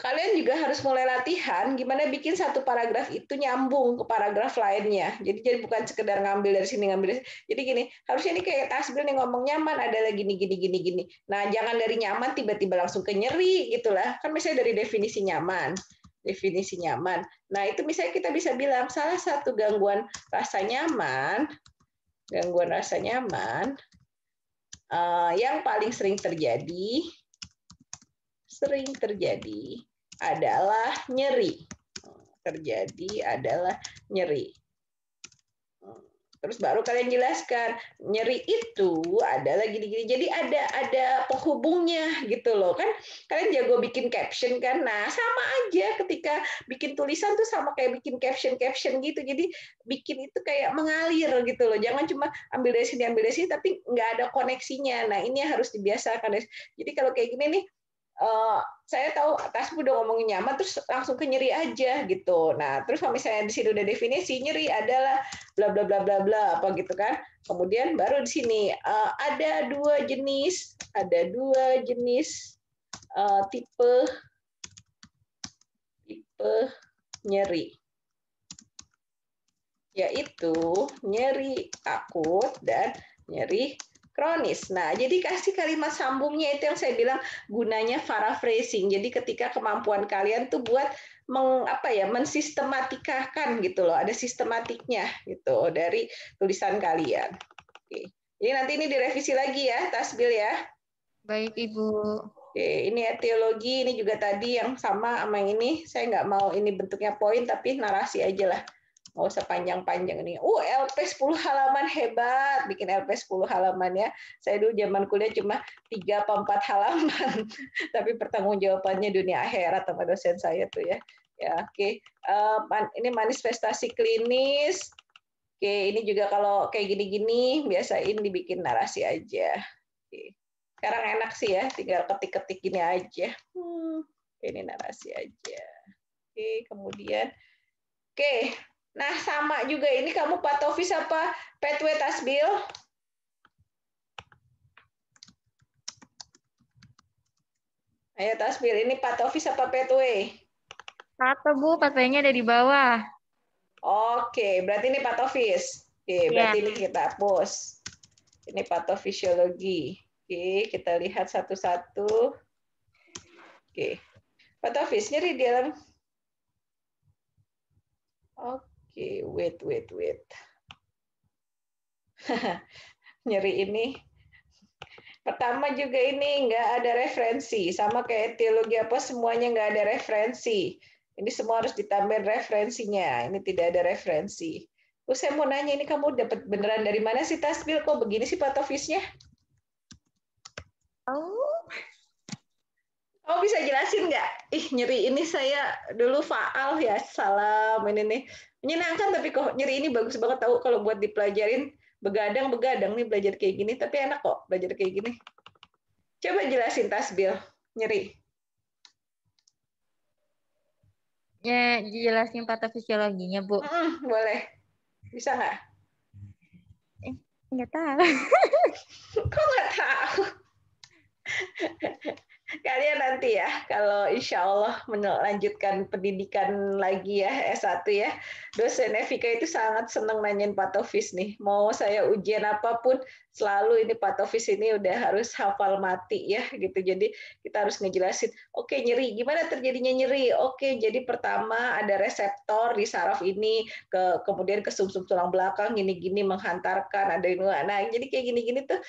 Kalian juga harus mulai latihan gimana bikin satu paragraf itu nyambung ke paragraf lainnya. Jadi bukan sekedar ngambil dari sini ngambil dari sini. Jadi gini, harusnya ini kayak Tasbil nih ngomong nyaman adalah gini. Nah, jangan dari nyaman tiba-tiba langsung ke nyeri gitulah. Kan misalnya dari definisi nyaman. Definisi nyaman. Nah, itu misalnya kita bisa bilang salah satu gangguan rasa nyaman yang paling sering terjadi adalah nyeri. Terus baru kalian jelaskan nyeri itu adalah gini-gini. Jadi ada penghubungnya gitu loh kan. Kalian jago bikin caption kan. Nah, sama aja ketika bikin tulisan tuh sama kayak bikin caption gitu. Jadi bikin itu kayak mengalir gitu loh. Jangan cuma ambil dari sini tapi nggak ada koneksinya. Nah, ini yang harus dibiasakan. Jadi kalau kayak gini nih saya tahu Tasbu udah ngomongin nyaman terus langsung ke nyeri aja gitu. Nah, terus kalau misalnya di sini udah definisi nyeri adalah bla bla bla bla bla apa gitu kan. Kemudian baru di sini ada dua jenis tipe nyeri, yaitu nyeri akut dan nyeri kronis. Nah, jadi kasih kalimat sambungnya itu yang saya bilang gunanya paraphrasing. Jadi ketika kemampuan kalian tuh buat mensistematikakan gitu loh, ada sistematiknya gitu dari tulisan kalian. Oke. Jadi nanti ini direvisi lagi ya, Tasbil ya. Baik, Ibu. Oke, ini etiologi, ini juga tadi yang sama yang ini. Saya nggak mau ini bentuknya poin, tapi narasi aja lah. Nggak usah panjang-panjang ini. LP 10 halaman hebat, bikin LP 10 halaman ya. Saya dulu zaman kuliah cuma 3 atau 4 halaman, tapi pertanggungjawabannya dunia akhirat sama dosen saya tuh ya. Ya, oke. Ini manifestasi klinis. Oke, ini juga kalau kayak gini-gini biasain dibikin narasi aja. Oke. Sekarang enak sih ya, tinggal ketik-ketik gini aja. Ini narasi aja. Oke, kemudian oke. Nah, sama juga ini kamu patofis apa pathway Tasbil? Ayo Tasbil, ini patofis apa pathway? Satu, Bu. Pathway-nya ada di bawah. Oke, berarti ini patofis. Oke, berarti ini kita hapus. Ini patofisiologi. Oke, kita lihat satu-satu. Oke. Patofis nyeri di dalam. Oke, wait. Nyeri ini pertama juga ini nggak ada referensi, sama kayak teologi apa semuanya nggak ada referensi. Ini semua harus ditambahin referensinya. Ini tidak ada referensi. Saya mau nanya ini kamu dapat beneran dari mana sih Tasbil? Kok begini sih patofisnya? Oh bisa jelasin nggak? Nyeri ini saya dulu faal ya, salam ini nih menyenangkan tapi kok nyeri ini bagus banget tahu kalau buat dipelajarin. Begadang nih belajar kayak gini, tapi enak kok belajar kayak gini. Coba jelasin Tasbil, nyeri. Ya, jelasin patofisiologinya, Bu. Boleh. Bisa nggak? Nggak tahu. Kok nggak tahu? Kalian nanti ya, kalau insya Allah melanjutkan pendidikan lagi ya, S1 ya, dosen Evika itu sangat senang nanyain patofis nih. Mau saya ujian apapun, selalu ini patofis ini udah harus hafal mati ya, gitu. Jadi kita harus ngejelasin, oke nyeri, gimana terjadinya nyeri? Oke, jadi pertama ada reseptor di saraf ini, kemudian ke sumsum tulang belakang, gini-gini menghantarkan, ada ini. Nah, jadi kayak gini-gini tuh,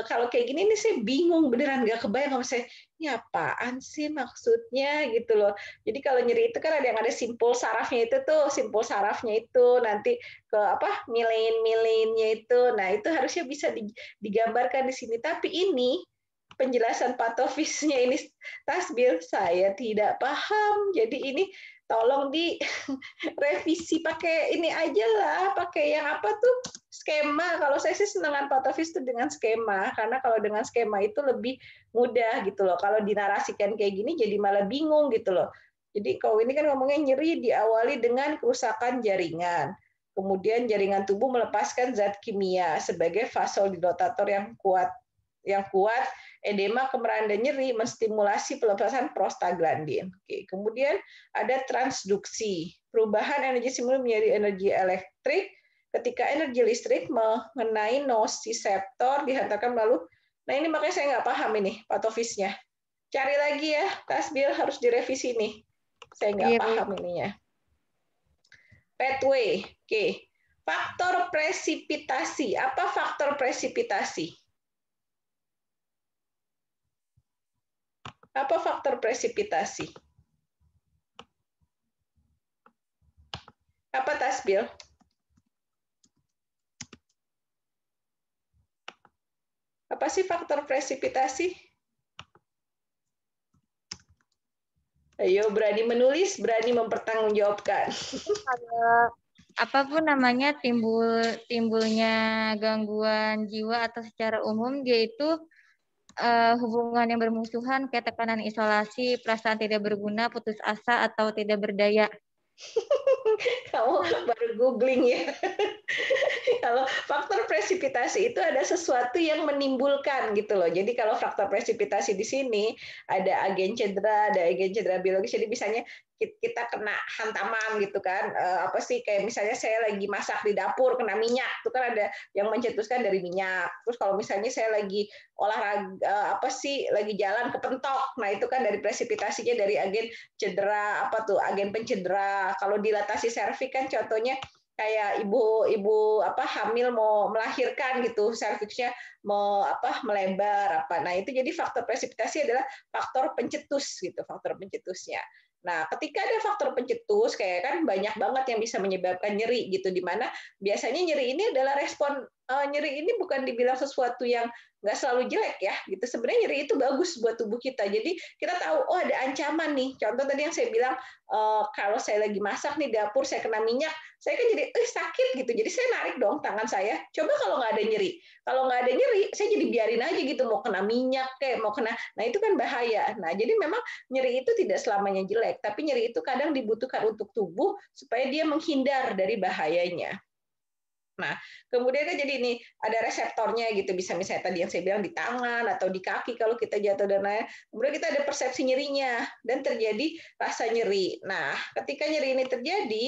kalau kayak gini nih saya bingung, beneran nggak kebayang sama saya, ini apaan sih maksudnya gitu loh. Jadi kalau nyeri itu kan ada simpul sarafnya itu nanti ke milein-mileinnya itu. Nah, itu harusnya bisa digambarkan di sini. Tapi ini penjelasan patofisnya ini Tasbil saya tidak paham. Jadi ini tolong direvisi pakai ini aja lah, pakai yang apa tuh skema. Kalau saya sih senangan patofis itu dengan skema, karena kalau dengan skema itu lebih mudah gitu loh. Kalau dinarasikan kayak gini jadi malah bingung gitu loh. Jadi kalau ini kan ngomongnya nyeri diawali dengan kerusakan jaringan. Kemudian jaringan tubuh melepaskan zat kimia sebagai vasodilatator yang kuat. Edema, kemerahan, dan nyeri menstimulasi pelepasan prostaglandin. Oke, kemudian ada transduksi, perubahan energi stimulus menjadi energi elektrik ketika energi listrik mengenai nociceptor dihantarkan melalui. Nah ini makanya saya nggak paham ini patofisnya. Cari lagi ya, Tasbil harus direvisi nih. Saya nggak paham ininya. Pathway, oke. Faktor presipitasi. Apa faktor presipitasi? Apa faktor presipitasi? Apa Tasbil? Apa sih faktor presipitasi? Ayo, berani menulis, berani mempertanggungjawabkan. Kalau apapun namanya timbulnya gangguan jiwa atau secara umum dia itu hubungan yang bermusuhan kayak tekanan isolasi, perasaan tidak berguna, putus asa atau tidak berdaya. Kamu baru googling ya. Kalau faktor presipitasi itu ada sesuatu yang menimbulkan gitu loh. Jadi kalau faktor presipitasi di sini ada agen cedera biologis. Jadi misalnya kita kena hantaman gitu kan, apa sih kayak misalnya saya lagi masak di dapur kena minyak, itu kan ada yang mencetuskan dari minyak. Terus kalau misalnya saya lagi olahraga apa sih lagi jalan kepentok, nah itu kan dari presipitasinya dari agen cedera apa tuh agen pencedera. Kalau dilatasi serviks kan contohnya kayak ibu apa hamil mau melahirkan gitu, serviksnya melebar apa. Nah, itu jadi faktor presipitasi adalah faktor pencetus gitu, faktor pencetusnya. Nah, ketika ada faktor pencetus kayak kan banyak banget yang bisa menyebabkan nyeri gitu, di mana biasanya nyeri ini adalah respon nyeri ini bukan dibilang sesuatu yang nggak selalu jelek ya gitu. Sebenarnya nyeri itu bagus buat tubuh kita. Jadi kita tahu oh ada ancaman nih. Contoh tadi yang saya bilang kalau saya lagi masak nih dapur saya kena minyak, saya kan jadi sakit gitu. Jadi saya narik dong tangan saya. Coba kalau nggak ada nyeri. Kalau nggak ada nyeri, saya jadi biarin aja gitu mau kena minyak kayak mau kena. Nah itu kan bahaya. Nah jadi memang nyeri itu tidak selamanya jelek, tapi nyeri itu kadang dibutuhkan untuk tubuh supaya dia menghindar dari bahayanya. Nah, kemudian kan jadi ini ada reseptornya gitu, bisa misalnya tadi yang saya bilang di tangan atau di kaki kalau kita jatuh dan lain. Kemudian kita ada persepsi nyerinya dan terjadi rasa nyeri. Nah, ketika nyeri ini terjadi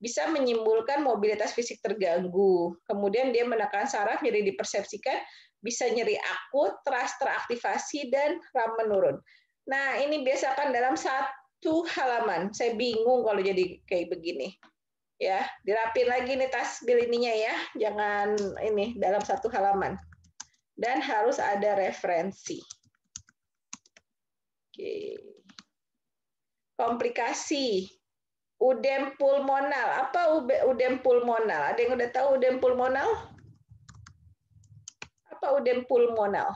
bisa menimbulkan mobilitas fisik terganggu. Kemudian dia menekan saraf, nyeri dipersepsikan, bisa nyeri akut, teraktivasi dan ram menurun. Nah, ini biasakan dalam satu halaman. Saya bingung kalau jadi kayak begini. Ya, dirapin lagi nih tasbil ininya ya, jangan ini dalam satu halaman. Dan harus ada referensi. Oke. Komplikasi. Udem pulmonal. Apa udem pulmonal? Ada yang udah tahu udem pulmonal? Apa udem pulmonal?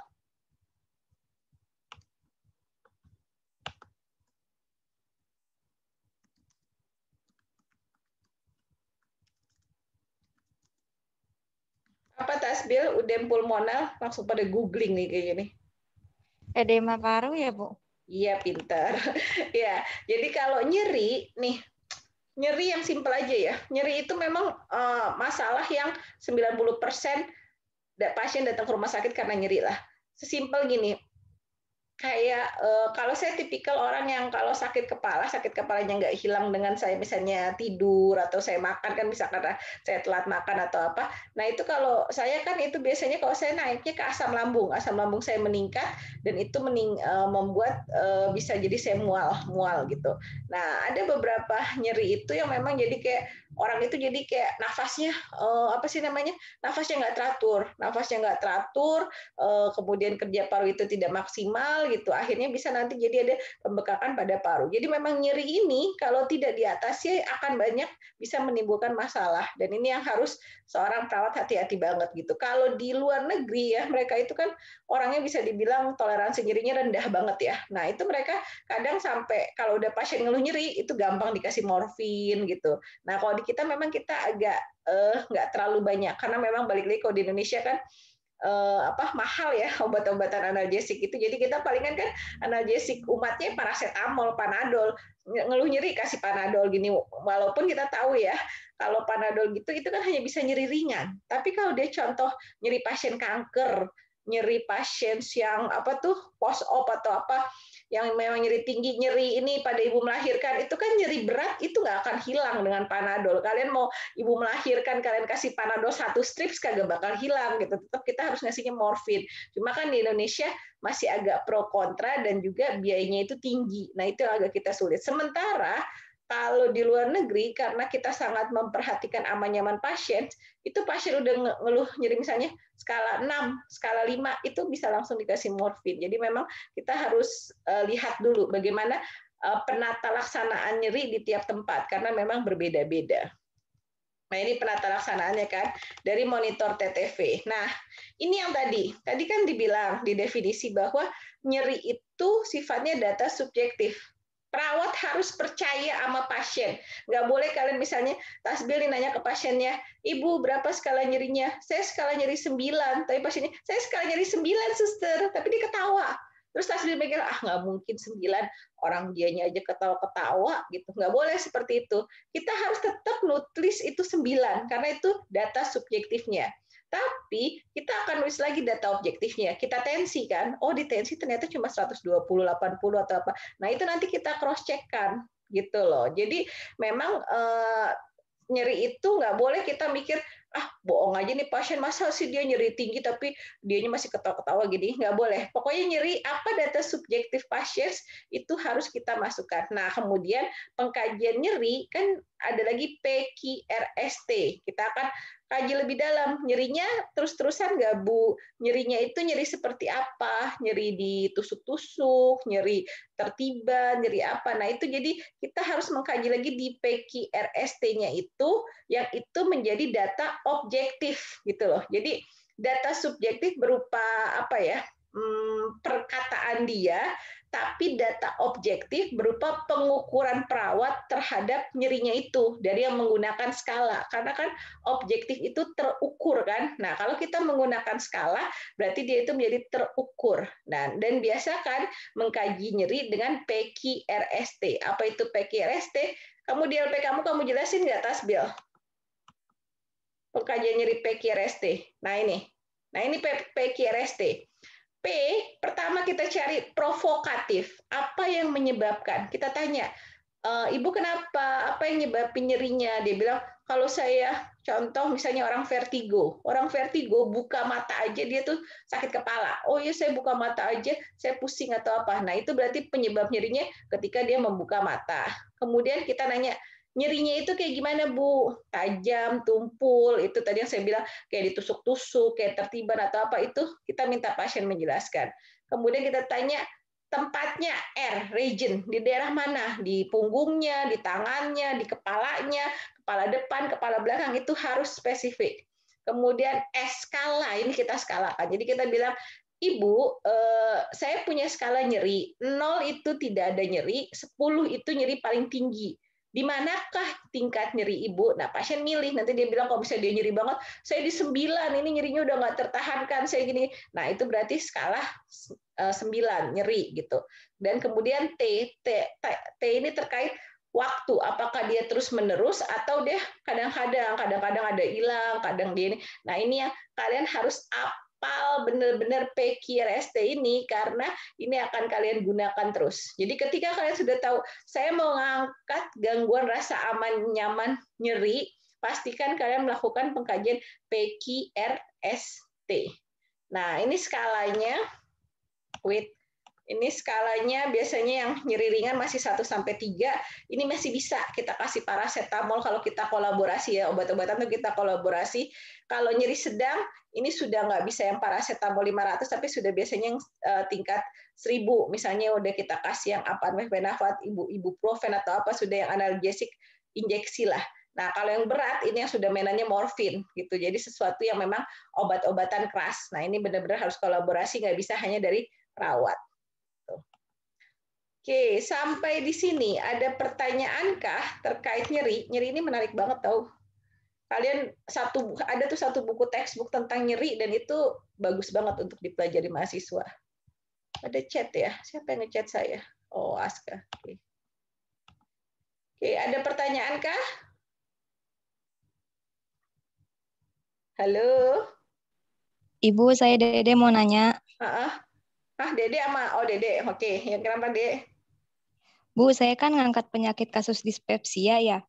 Apa tasbil udem pulmonal? Langsung pada googling nih kayak gini. Edema paru ya, Bu? Iya, pintar. Ya, jadi kalau nyeri nih, nyeri yang simpel aja ya. Nyeri itu memang masalah yang 90% pasien datang ke rumah sakit karena nyeri lah. Sesimpel gini, kayak kalau saya tipikal orang yang kalau sakit kepalanya nggak hilang dengan saya misalnya tidur atau saya makan kan bisa karena saya telat makan atau apa. Nah itu kalau saya kan itu biasanya kalau saya naiknya ke asam lambung saya meningkat dan itu membuat bisa jadi saya mual gitu. Nah ada beberapa nyeri itu yang memang jadi kayak orang itu jadi kayak nafasnya apa sih namanya nafasnya nggak teratur, kemudian kerja paru itu tidak maksimal gitu, akhirnya bisa nanti jadi ada pembekakan pada paru. Jadi memang nyeri ini kalau tidak diatasi akan banyak bisa menimbulkan masalah dan ini yang harus seorang perawat hati-hati banget gitu. Kalau di luar negeri ya mereka itu kan orangnya bisa dibilang toleransi nyerinya rendah banget ya. Nah itu mereka kadang sampai kalau udah pasien ngeluh nyeri itu gampang dikasih morfin gitu. Nah kalau di kita memang kita agak nggak terlalu banyak karena memang balik lagi kalau di Indonesia kan mahal ya obat-obatan analgesik itu. Jadi kita palingan kan analgesik umatnya paracetamol, panadol, ngeluh nyeri kasih panadol gini. Walaupun kita tahu ya kalau panadol gitu itu kan hanya bisa nyeri ringan. Tapi kalau dia contoh nyeri pasien kanker, nyeri pasien yang apa tuh post op atau apa yang memang nyeri tinggi, nyeri ini pada ibu melahirkan, itu kan nyeri berat itu nggak akan hilang dengan panadol. Kalian mau ibu melahirkan, kalian kasih panadol 1 strips kagak bakal hilang gitu. Tetap kita harus ngasihnya morfin. Cuma kan di Indonesia masih agak pro kontra dan juga biayanya itu tinggi. Nah itu agak kita sulit. Sementara kalau di luar negeri karena kita sangat memperhatikan aman nyaman pasien, itu pasien udah ngeluh nyeri misalnya skala 6, skala 5 itu bisa langsung dikasih morfin. Jadi memang kita harus lihat dulu bagaimana penata laksanaan nyeri di tiap tempat karena memang berbeda-beda. Nah, ini penata laksanaannya kan dari monitor TTV. Nah, ini yang tadi kan dibilang di definisi bahwa nyeri itu sifatnya data subjektif. Perawat harus percaya sama pasien. Nggak boleh kalian misalnya Tasbil nanya ke pasiennya, Ibu berapa skala nyerinya? Saya skala nyeri 9. Tapi pasiennya, saya skala nyeri 9, suster. Tapi dia ketawa. Terus Tasbil mikir, nggak mungkin 9. Orang dianya aja ketawa-ketawa gitu. Nggak boleh seperti itu. Kita harus tetap nulis itu 9 karena itu data subjektifnya. Tapi kita akan nulis lagi data objektifnya. Kita tensi kan. Oh, di tensi ternyata cuma 120, 80 atau apa. Nah, itu nanti kita cross check-kan gitu loh. Jadi memang nyeri itu nggak boleh kita mikir bohong aja nih pasien, masa sih dia nyeri tinggi tapi dianya masih ketawa-ketawa gini. Nggak boleh. Pokoknya nyeri apa data subjektif pasien itu harus kita masukkan. Nah, kemudian pengkajian nyeri kan ada lagi PQRST. Kita akan kaji lebih dalam. Nyerinya terus-terusan nggak, Bu? Nyerinya itu nyeri seperti apa? Nyeri ditusuk-tusuk, nyeri tertiban, nyeri apa? Nah, itu jadi kita harus mengkaji lagi di PQRST-nya itu, yang itu menjadi data objektif gitu loh. Jadi data subjektif berupa apa ya? Perkataan dia, tapi data objektif berupa pengukuran perawat terhadap nyerinya itu dari yang menggunakan skala. Karena kan objektif itu terukur kan. Nah, kalau kita menggunakan skala, berarti dia itu menjadi terukur. Dan biasakan mengkaji nyeri dengan PQRST. Apa itu PQRST? Kamu di LP kamu jelasin nggak, Tasbil? Pengkajian nyeri PQRST. Nah, ini PQRST. P, pertama kita cari provokatif. Apa yang menyebabkan? Kita tanya, Ibu kenapa? Apa yang nyebabin nyerinya? Dia bilang, kalau saya contoh misalnya orang vertigo buka mata aja dia tuh sakit kepala. Oh iya, saya buka mata aja, saya pusing atau apa. Nah, itu berarti penyebab nyerinya ketika dia membuka mata. Kemudian kita nanya, nyerinya itu kayak gimana, Bu? Tajam, tumpul, itu tadi yang saya bilang kayak ditusuk-tusuk, kayak tertiban atau apa, itu kita minta pasien menjelaskan. Kemudian kita tanya tempatnya R, region, di daerah mana? Di punggungnya, di tangannya, di kepalanya, kepala depan, kepala belakang, itu harus spesifik. Kemudian S, skala, ini kita skalakan. Jadi kita bilang, Ibu, saya punya skala nyeri, 0 itu tidak ada nyeri, 10 itu nyeri paling tinggi. Di manakah tingkat nyeri Ibu? Nah, pasien milih. Nanti dia bilang, kalau bisa dia nyeri banget, saya di 9, ini nyerinya udah nggak tertahankan, saya gini. Nah, itu berarti skala 9, nyeri gitu. Dan kemudian T ini terkait waktu. Apakah dia terus-menerus atau dia kadang-kadang ada hilang, kadang dia ini. Nah, ini yang kalian harus hafal benar-benar PQRST ini, karena ini akan kalian gunakan terus. Jadi ketika kalian sudah tahu, saya mau ngangkat gangguan rasa aman, nyaman, nyeri, pastikan kalian melakukan pengkajian PQRST. Nah, ini skalanya, ini skalanya biasanya yang nyeri ringan masih 1-3. Ini masih bisa kita kasih paracetamol kalau kita kolaborasi ya, obat-obatan tuh kita kolaborasi. Kalau nyeri sedang, ini sudah nggak bisa yang paracetamol 500, tapi sudah biasanya yang tingkat 1000. Misalnya udah kita kasih yang Benafat, ibuprofen atau apa, sudah yang analgesik injeksi lah. Nah, kalau yang berat ini yang sudah mainannya morfin gitu. Jadi sesuatu yang memang obat-obatan keras. Nah, ini benar-benar harus kolaborasi, nggak bisa hanya dari perawat. Oke, sampai di sini ada pertanyaankah terkait nyeri? Nyeri ini menarik banget tahu. Kalian ada tuh satu buku textbook tentang nyeri dan itu bagus banget untuk dipelajari mahasiswa. Ada chat ya? Siapa yang ngechat saya? Oh, Aska. Oke, ada pertanyaankah? Halo? Ibu, saya Dede mau nanya. Dede sama Dede. Oke, yang kenapa, Dede? Bu, saya kan ngangkat penyakit kasus dispepsia ya.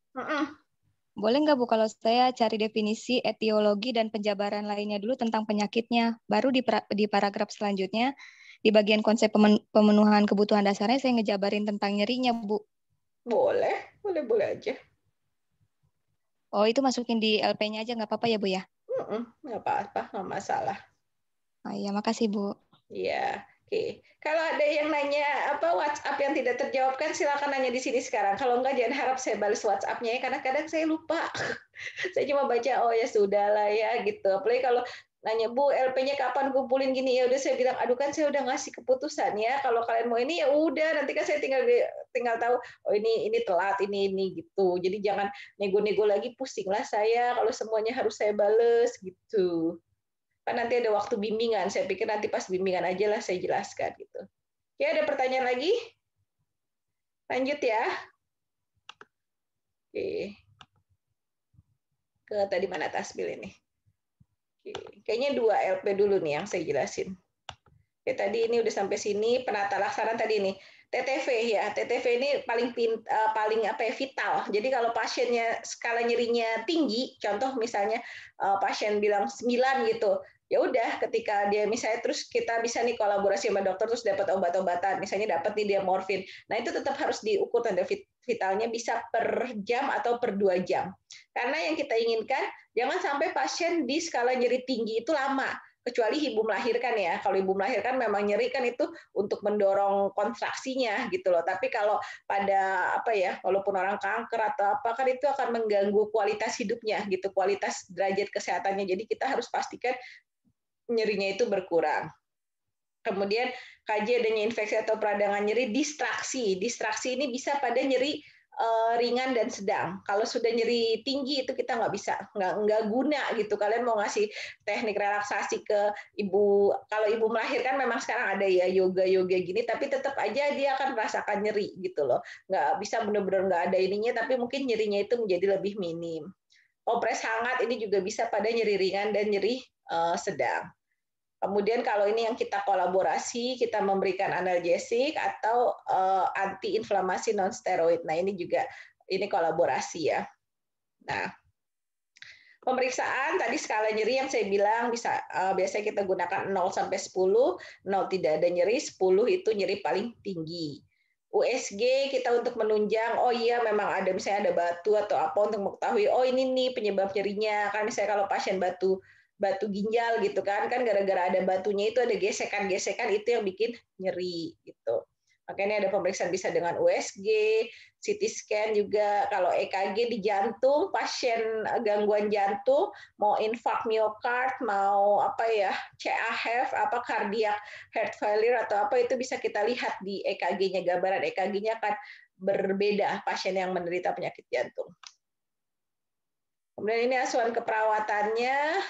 Boleh nggak Bu kalau saya cari definisi, etiologi, dan penjabaran lainnya dulu tentang penyakitnya. Baru di paragraf selanjutnya, di bagian konsep pemenuhan kebutuhan dasarnya, saya ngejabarin tentang nyerinya, Bu. Boleh aja. Oh, itu masukin di LP-nya aja nggak apa-apa ya, Bu ya? Nggak apa-apa, nggak masalah. Oh iya, makasih Bu. Iya. Oke, kalau ada yang nanya apa WhatsApp yang tidak terjawabkan, silakan nanya di sini sekarang. Kalau enggak, jangan harap saya balas WhatsApp-nya ya, karena kadang saya lupa. Saya cuma baca, oh ya sudah lah ya gitu. Apalagi kalau nanya, Bu, LP-nya kapan kumpulin gini? Ya udah saya bilang, aduh kan saya udah ngasih keputusan ya. Kalau kalian mau ini ya udah, nanti kan saya tinggal tahu, oh ini telat, ini gitu. Jadi jangan nego-nego lagi, pusing lah saya kalau semuanya harus saya bales gitu. Kan nanti ada waktu bimbingan. Saya pikir nanti pas bimbingan aja lah saya jelaskan gitu. Ya, ada pertanyaan lagi? Lanjut ya. Oke. Ke tadi mana Tasbil ini? Oke. Kayaknya 2 LP dulu nih yang saya jelasin. Oke, tadi ini udah sampai sini. Penata laksana tadi ini. TTV ya. TTV ini paling apa ya, vital. Jadi kalau pasiennya skala nyerinya tinggi, contoh misalnya pasien bilang 9 gitu. Ya udah, ketika dia misalnya terus kita bisa nih kolaborasi sama dokter terus dapat obat-obatan, misalnya dapat nih dia morfin. Nah, itu tetap harus diukur tanda vitalnya bisa per jam atau per 2 jam. Karena yang kita inginkan jangan sampai pasien di skala nyeri tinggi itu lama. Kecuali ibu melahirkan ya. Kalau ibu melahirkan memang nyeri kan itu untuk mendorong kontraksinya gitu loh. Tapi kalau pada apa ya, walaupun orang kanker atau apa kan itu akan mengganggu kualitas hidupnya gitu, kualitas derajat kesehatannya. Jadi kita harus pastikan nyerinya itu berkurang. Kemudian kaji adanya infeksi atau peradangan nyeri, distraksi. Distraksi ini bisa pada nyeri ringan dan sedang. Kalau sudah nyeri tinggi itu kita nggak bisa, nggak guna gitu. Kalian mau ngasih teknik relaksasi ke ibu, kalau ibu melahirkan memang sekarang ada ya yoga gini, tapi tetap aja dia akan merasakan nyeri gitu loh. Nggak bisa benar-benar nggak ada ininya, tapi mungkin nyerinya itu menjadi lebih minim. Kompres hangat ini juga bisa pada nyeri ringan dan nyeri sedang. Kemudian kalau ini yang kita kolaborasi, kita memberikan analgesik atau anti-inflamasi non-steroid. Nah, ini juga ini kolaborasi ya. Nah, pemeriksaan tadi skala nyeri yang saya bilang bisa biasanya kita gunakan 0 sampai 10, 0 tidak ada nyeri, 10 itu nyeri paling tinggi. USG kita untuk menunjang, oh iya memang ada misalnya ada batu atau apa untuk mengetahui, oh ini nih penyebab nyerinya. Kan misalnya kalau pasien batu ginjal gitu kan gara-gara ada batunya itu ada gesekan-gesekan itu yang bikin nyeri gitu. Makanya ada pemeriksaan bisa dengan USG, CT scan juga. Kalau EKG di jantung, pasien gangguan jantung, mau infark miokard, mau apa ya, CAHF, apa cardiac heart failure atau apa itu bisa kita lihat di EKG-nya, gambaran EKG-nya akan berbeda pasien yang menderita penyakit jantung. Kemudian ini asuhan keperawatannya.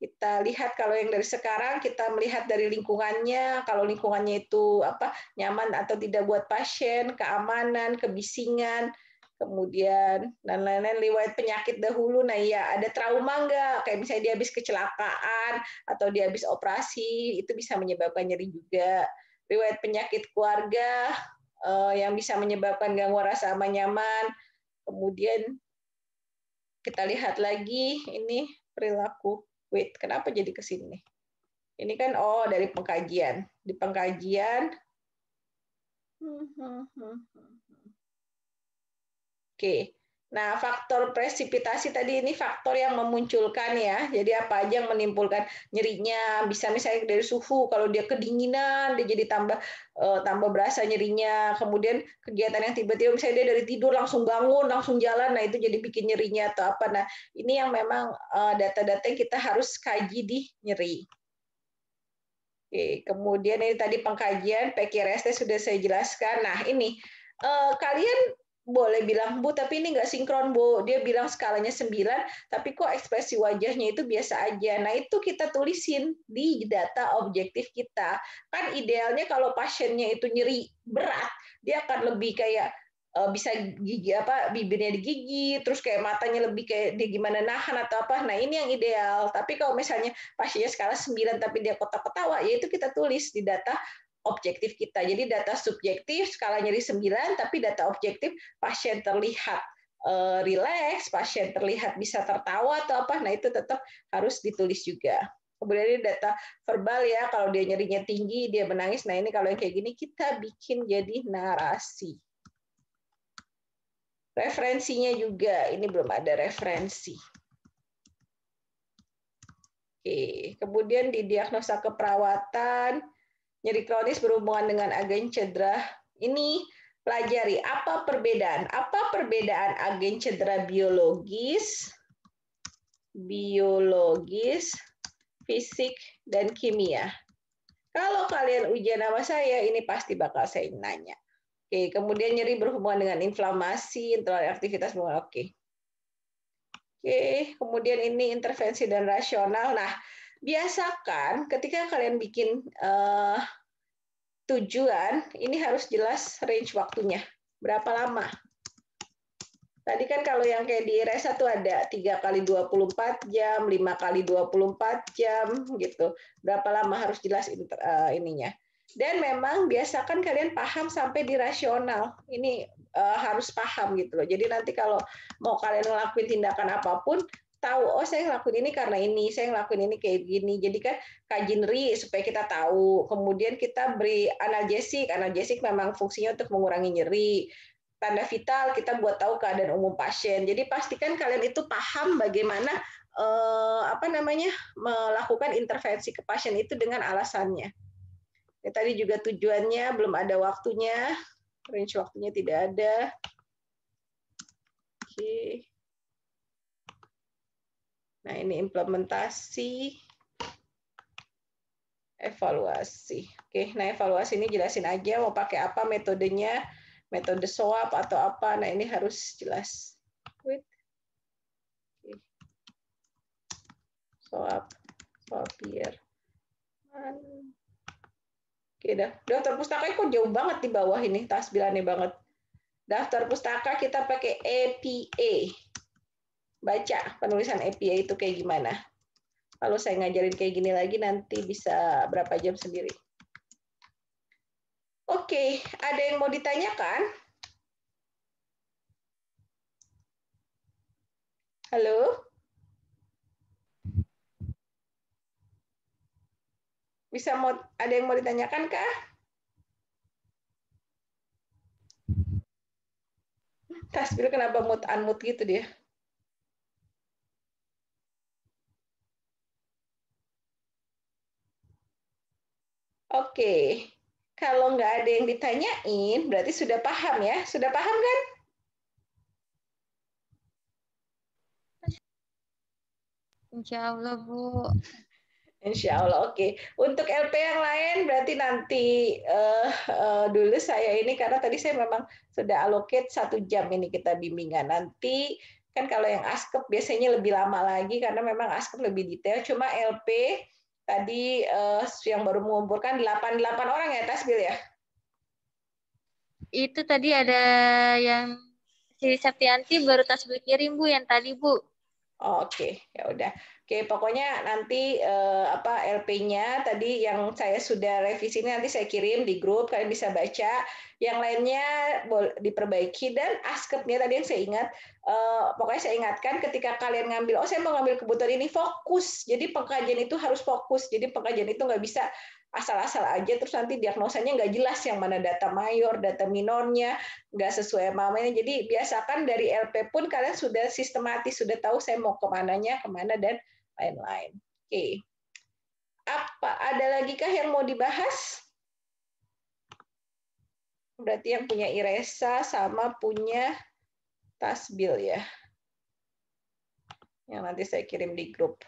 Kita lihat kalau yang dari sekarang kita melihat dari lingkungannya, kalau lingkungannya itu apa nyaman atau tidak buat pasien, keamanan, kebisingan, kemudian dan lain-lain, riwayat penyakit dahulu. Nah ya ada trauma enggak? Kayak misalnya dia habis kecelakaan atau dia habis operasi, itu bisa menyebabkan nyeri juga. Riwayat penyakit keluarga yang bisa menyebabkan gangguan rasa aman nyaman. Kemudian kita lihat lagi ini perilaku. Wait, kenapa jadi ke sini? Ini kan dari pengkajian. Di pengkajian Oke. Nah, faktor presipitasi tadi ini faktor yang memunculkan ya. Jadi apa aja yang menimbulkan nyerinya? Bisa misalnya dari suhu, kalau dia kedinginan dia jadi tambah berasa nyerinya. Kemudian kegiatan yang tiba-tiba misalnya dia dari tidur langsung bangun, langsung jalan, nah itu jadi bikin nyerinya atau apa. Nah, ini yang memang data-data yang kita harus kaji di nyeri. Oke, kemudian ini tadi pengkajian PQRST sudah saya jelaskan. Nah, ini kalian boleh bilang, Bu, tapi ini nggak sinkron, Bu. Dia bilang skalanya 9, tapi kok ekspresi wajahnya itu biasa aja. Nah, itu kita tulisin di data objektif kita. Kan idealnya kalau pasiennya itu nyeri berat, dia akan lebih kayak bisa gigi bibirnya digigit, terus kayak matanya lebih kayak dia gimana nahan atau apa. Nah, ini yang ideal. Tapi kalau misalnya pasiennya skala 9 tapi dia kotak-ketawa, ya itu kita tulis di data objektif kita. Jadi data subjektif skala nyeri 9, tapi data objektif pasien terlihat rileks, pasien terlihat bisa tertawa atau apa, nah itu tetap harus ditulis juga. Kemudian ini data verbal ya, kalau dia nyerinya tinggi, dia menangis, nah ini kalau yang kayak gini kita bikin jadi narasi. Referensinya juga, ini belum ada referensi. Oke, kemudian di diagnosa keperawatan, Nyeri kronis berhubungan dengan agen cedera. Ini pelajari apa perbedaan? Apa perbedaan agen cedera biologis, fisik, dan kimia? Kalau kalian ujian sama saya, ini pasti bakal saya nanya. Oke, kemudian nyeri berhubungan dengan inflamasi, aktivitas berhubungan. Oke. Oke, kemudian ini intervensi dan rasional. Nah, biasakan ketika kalian bikin tujuan, ini harus jelas range waktunya. Berapa lama? Tadi kan kalau yang kayak di IRESA tuh ada 3 kali 24 jam, 5 kali 24 jam, gitu. Berapa lama harus jelas ininya. Dan memang biasakan kalian paham sampai di rasional. Ini harus paham gitu loh. Jadi nanti kalau mau kalian ngelakuin tindakan apapun, tahu, oh saya ngelakuin ini karena ini, saya ngelakuin ini kayak gini. Jadi kan kaji nyeri supaya kita tahu. Kemudian kita beri analgesik. Analgesik memang fungsinya untuk mengurangi nyeri. Tanda vital kita buat tahu keadaan umum pasien. Jadi pastikan kalian itu paham bagaimana melakukan intervensi ke pasien itu dengan alasannya. Ya, tadi juga tujuannya belum ada waktunya, range waktunya tidak ada. Oke. Nah, ini implementasi, evaluasi. Oke, nah evaluasi ini jelasin aja mau pakai apa metodenya, metode SWOT atau apa. Nah, ini harus jelas. SWOT, SWOT. Oke, daftar pustaka kok jauh banget di bawah ini, tasbilannya banget. Daftar pustaka kita pakai EPA. Baca penulisan EPA itu kayak gimana. Kalau saya ngajarin kayak gini lagi, nanti bisa berapa jam sendiri. Oke, ada yang mau ditanyakan? Halo? Ada yang mau ditanyakan kah? Tasbir kenapa unmute gitu dia? Oke, kalau nggak ada yang ditanyain, berarti sudah paham ya? Sudah paham kan? Insya Allah, Bu. Insya Allah, oke. Untuk LP yang lain berarti nanti dulu saya ini, karena tadi saya memang sudah allocate 1 jam ini kita bimbingan. Nanti kan kalau yang ASKEP biasanya lebih lama lagi karena memang ASKEP lebih detail. Cuma LP tadi yang baru mengumpulkan 88 orang ya, Tasbil ya? Itu tadi ada yang si Septianti baru Tasbil kirim, Bu, yang tadi, Bu. Oh, oke, ya udah. Oke, pokoknya nanti LP-nya tadi yang saya sudah revisi ini nanti saya kirim di grup, kalian bisa baca. Yang lainnya diperbaiki, dan ASKEP-nya tadi yang saya ingat, pokoknya saya ingatkan ketika kalian ngambil, oh saya mau ngambil kebutuhan ini, fokus. Jadi pengkajian itu harus fokus. Jadi pengkajian itu nggak bisa asal-asal aja, terus nanti diagnosanya nggak jelas yang mana data mayor, data minornya, nggak sesuai namanya. Jadi biasakan dari LP pun kalian sudah sistematis, sudah tahu saya mau kemana, dan lain-lain. Oke. Ada lagi kah yang mau dibahas? Berarti yang punya IRESA sama punya Tasbil ya. Yang nanti saya kirim di grup.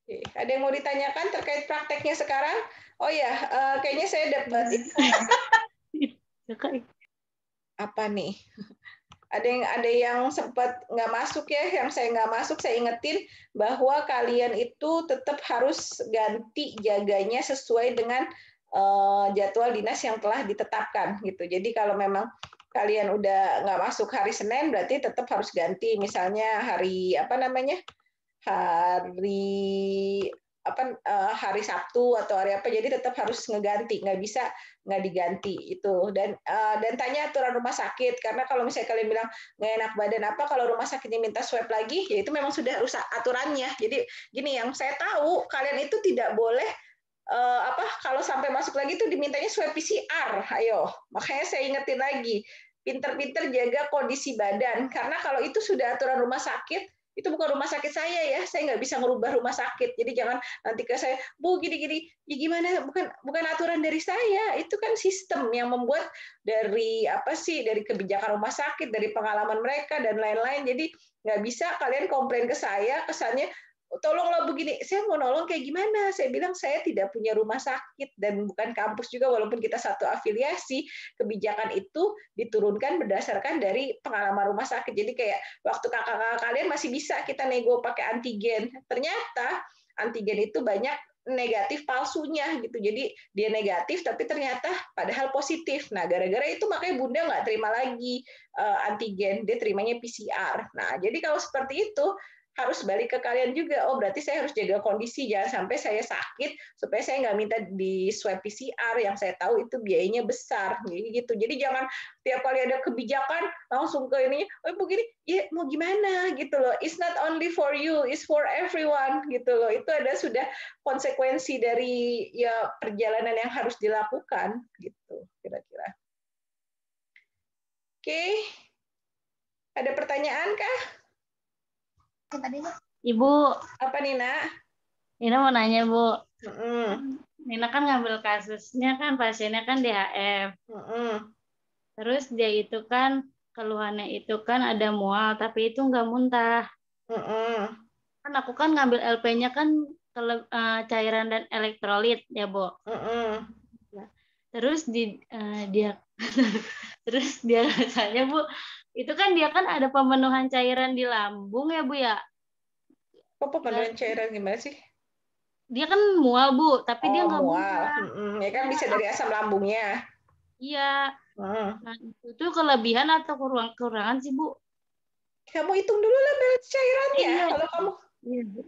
Oke. Ada yang mau ditanyakan terkait prakteknya sekarang? Oh ya, kayaknya saya dapat apa nih? Ada yang sempat nggak masuk ya, yang saya nggak masuk, saya ingetin bahwa kalian itu tetap harus ganti jaganya sesuai dengan jadwal dinas yang telah ditetapkan gitu. Jadi kalau memang kalian udah nggak masuk hari Senin, berarti tetap harus ganti. Misalnya hari hari Sabtu atau hari apa, jadi tetap harus ngeganti, nggak bisa nggak diganti itu. Dan tanya aturan rumah sakit, karena kalau misalnya kalian bilang nggak enak badan apa, kalau rumah sakitnya minta swab lagi, ya itu memang sudah rusak aturannya. Jadi gini, yang saya tahu kalian itu tidak boleh kalau sampai masuk lagi itu dimintanya swab PCR. Ayo, makanya saya ingetin lagi, pinter-pinter jaga kondisi badan, karena kalau itu sudah aturan rumah sakit, Itu bukan rumah sakit saya ya, saya nggak bisa merubah rumah sakit. Jadi jangan nanti ke saya, Bu gini-gini, ya gimana? Bukan aturan dari saya, itu kan sistem yang membuat dari dari kebijakan rumah sakit, dari pengalaman mereka dan lain-lain. Jadi nggak bisa kalian komplain ke saya, kesannya tolonglah begini, saya mau nolong kayak gimana? Saya bilang saya tidak punya rumah sakit dan bukan kampus juga, walaupun kita satu afiliasi, kebijakan itu diturunkan berdasarkan dari pengalaman rumah sakit. Jadi kayak waktu kakak-kakak kalian masih bisa kita nego pakai antigen. Ternyata antigen itu banyak negatif palsunya gitu. Jadi dia negatif tapi ternyata padahal positif. Nah, gara-gara itu makanya Bunda nggak terima lagi antigen, dia terimanya PCR. Nah, jadi kalau seperti itu harus balik ke kalian juga. Oh, berarti saya harus jaga kondisi, jangan sampai saya sakit supaya saya nggak minta di swab PCR yang saya tahu itu biayanya besar. Gitu. Jadi jangan tiap kali ada kebijakan langsung ke ini, oh begini, ya mau gimana gitu loh. It's not only for you, it's for everyone gitu loh. Itu ada sudah konsekuensi dari ya perjalanan yang harus dilakukan gitu kira-kira. Oke. Ada pertanyaan kah? Ibu. Apa Nina? Nina mau nanya, Bu. Nina kan ngambil kasusnya kan pasiennya kan DHF. Terus dia itu kan keluhannya itu kan ada mual tapi itu nggak muntah. Kan aku kan ngambil LP-nya kan cairan dan elektrolit ya, Bu. Terus dia terus dia rasanya, Bu, itu kan dia kan ada pemenuhan cairan di lambung ya, Bu ya. Kok pemenuhan cairan gimana sih? Dia kan mual, Bu, tapi dia nggak mual. Ya kan bisa dari asam lambungnya. Iya. Nah, itu kelebihan atau kekurangan sih, Bu? Kamu hitung dulu lah cairannya. Iya. Kalau kamu. Iya, Bu.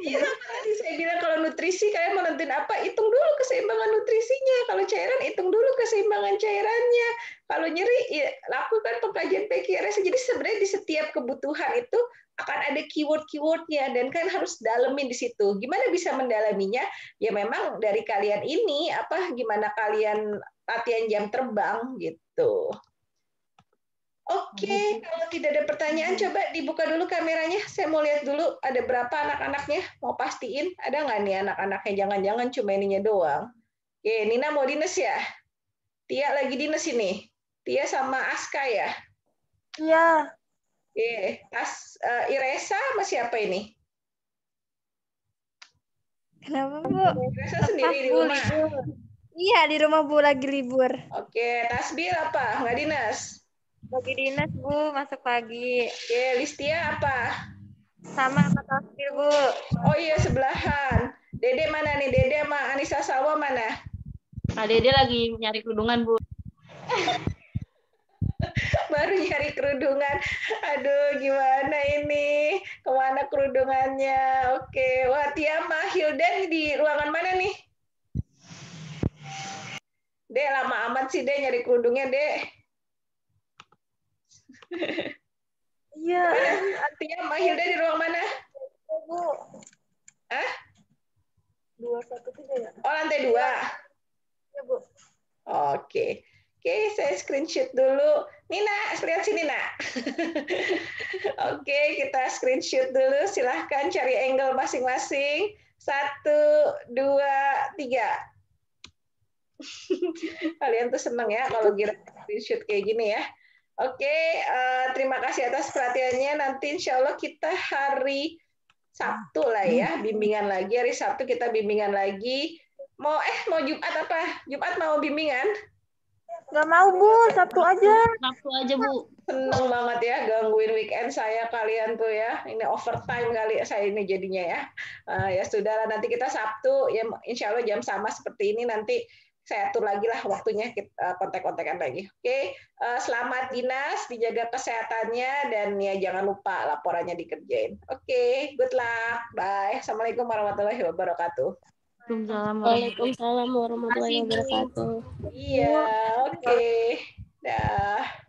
Iya, tadi saya bilang kalau nutrisi kalian mau nentuin apa, hitung dulu keseimbangan nutrisinya. Kalau cairan, hitung dulu keseimbangan cairannya. Kalau nyeri, ya, lakukan pengkajian PQRS. Jadi sebenarnya di setiap kebutuhan itu akan ada keyword-keywordnya dan kan harus dalemin di situ. Gimana bisa mendalaminya? Ya memang dari kalian ini gimana kalian latihan jam terbang gitu. Oke, kalau tidak ada pertanyaan, coba dibuka dulu kameranya. Saya mau lihat dulu ada berapa anak-anaknya. Mau pastiin, ada nggak nih anak-anaknya? Jangan-jangan cuma ininya doang. Oke, Nina mau dinas ya? Tia lagi dinas ini. Tia sama Aska ya? Iya. Oke, Iresa sama siapa ini? Kenapa, Bu? Iresa sendiri di rumah? Iya, di rumah Bu lagi libur. Oke, Tasbil apa? Nggak dinas? Lagi dinas, Bu, masuk pagi. Oke, Listia apa? Sama Tasbil, Bu. Oh iya, sebelahan. Dede mana nih? Dede sama Anissa Salwa mana? Dede lagi nyari kerudungan, Bu. Baru nyari kerudungan. Aduh, gimana ini? Kemana kerudungannya? Oke. Wah, Tia sama Hilda di ruangan mana nih? Dek, lama amat sih, Dek, nyari kerudungnya, Dek. Iya. Tia sama Hilda di ruang mana? Bu. 213 ya? Oh, lantai 2. Iya, Bu. Oke. Oke, saya screenshot dulu. Nina, lihat sini, Nak. Oke, kita screenshot dulu. Silahkan cari angle masing-masing. 1, 2, 3. Kalian tuh seneng ya kalau kira screenshot kayak gini ya. Oke, terima kasih atas perhatiannya. Nanti insya Allah kita hari Sabtu lah ya, bimbingan lagi. Hari Sabtu kita bimbingan lagi. Mau Jumat apa? Jumat mau bimbingan? Nggak mau, Bu. Sabtu aja. Sabtu aja, Bu. Seneng banget ya gangguin weekend saya kalian tuh ya. Ini overtime kali saya ini jadinya ya. Ya sudahlah, nanti kita Sabtu ya insya Allah jam sama seperti ini nanti saya atur lagi lah waktunya, kita kontak-kontakan lagi. Oke, selamat dinas, dijaga kesehatannya dan ya jangan lupa laporannya dikerjain. Oke, good luck, bye. Assalamualaikum warahmatullahi wabarakatuh. Waalaikumsalam warahmatullahi wabarakatuh. Iya, oke. Dah.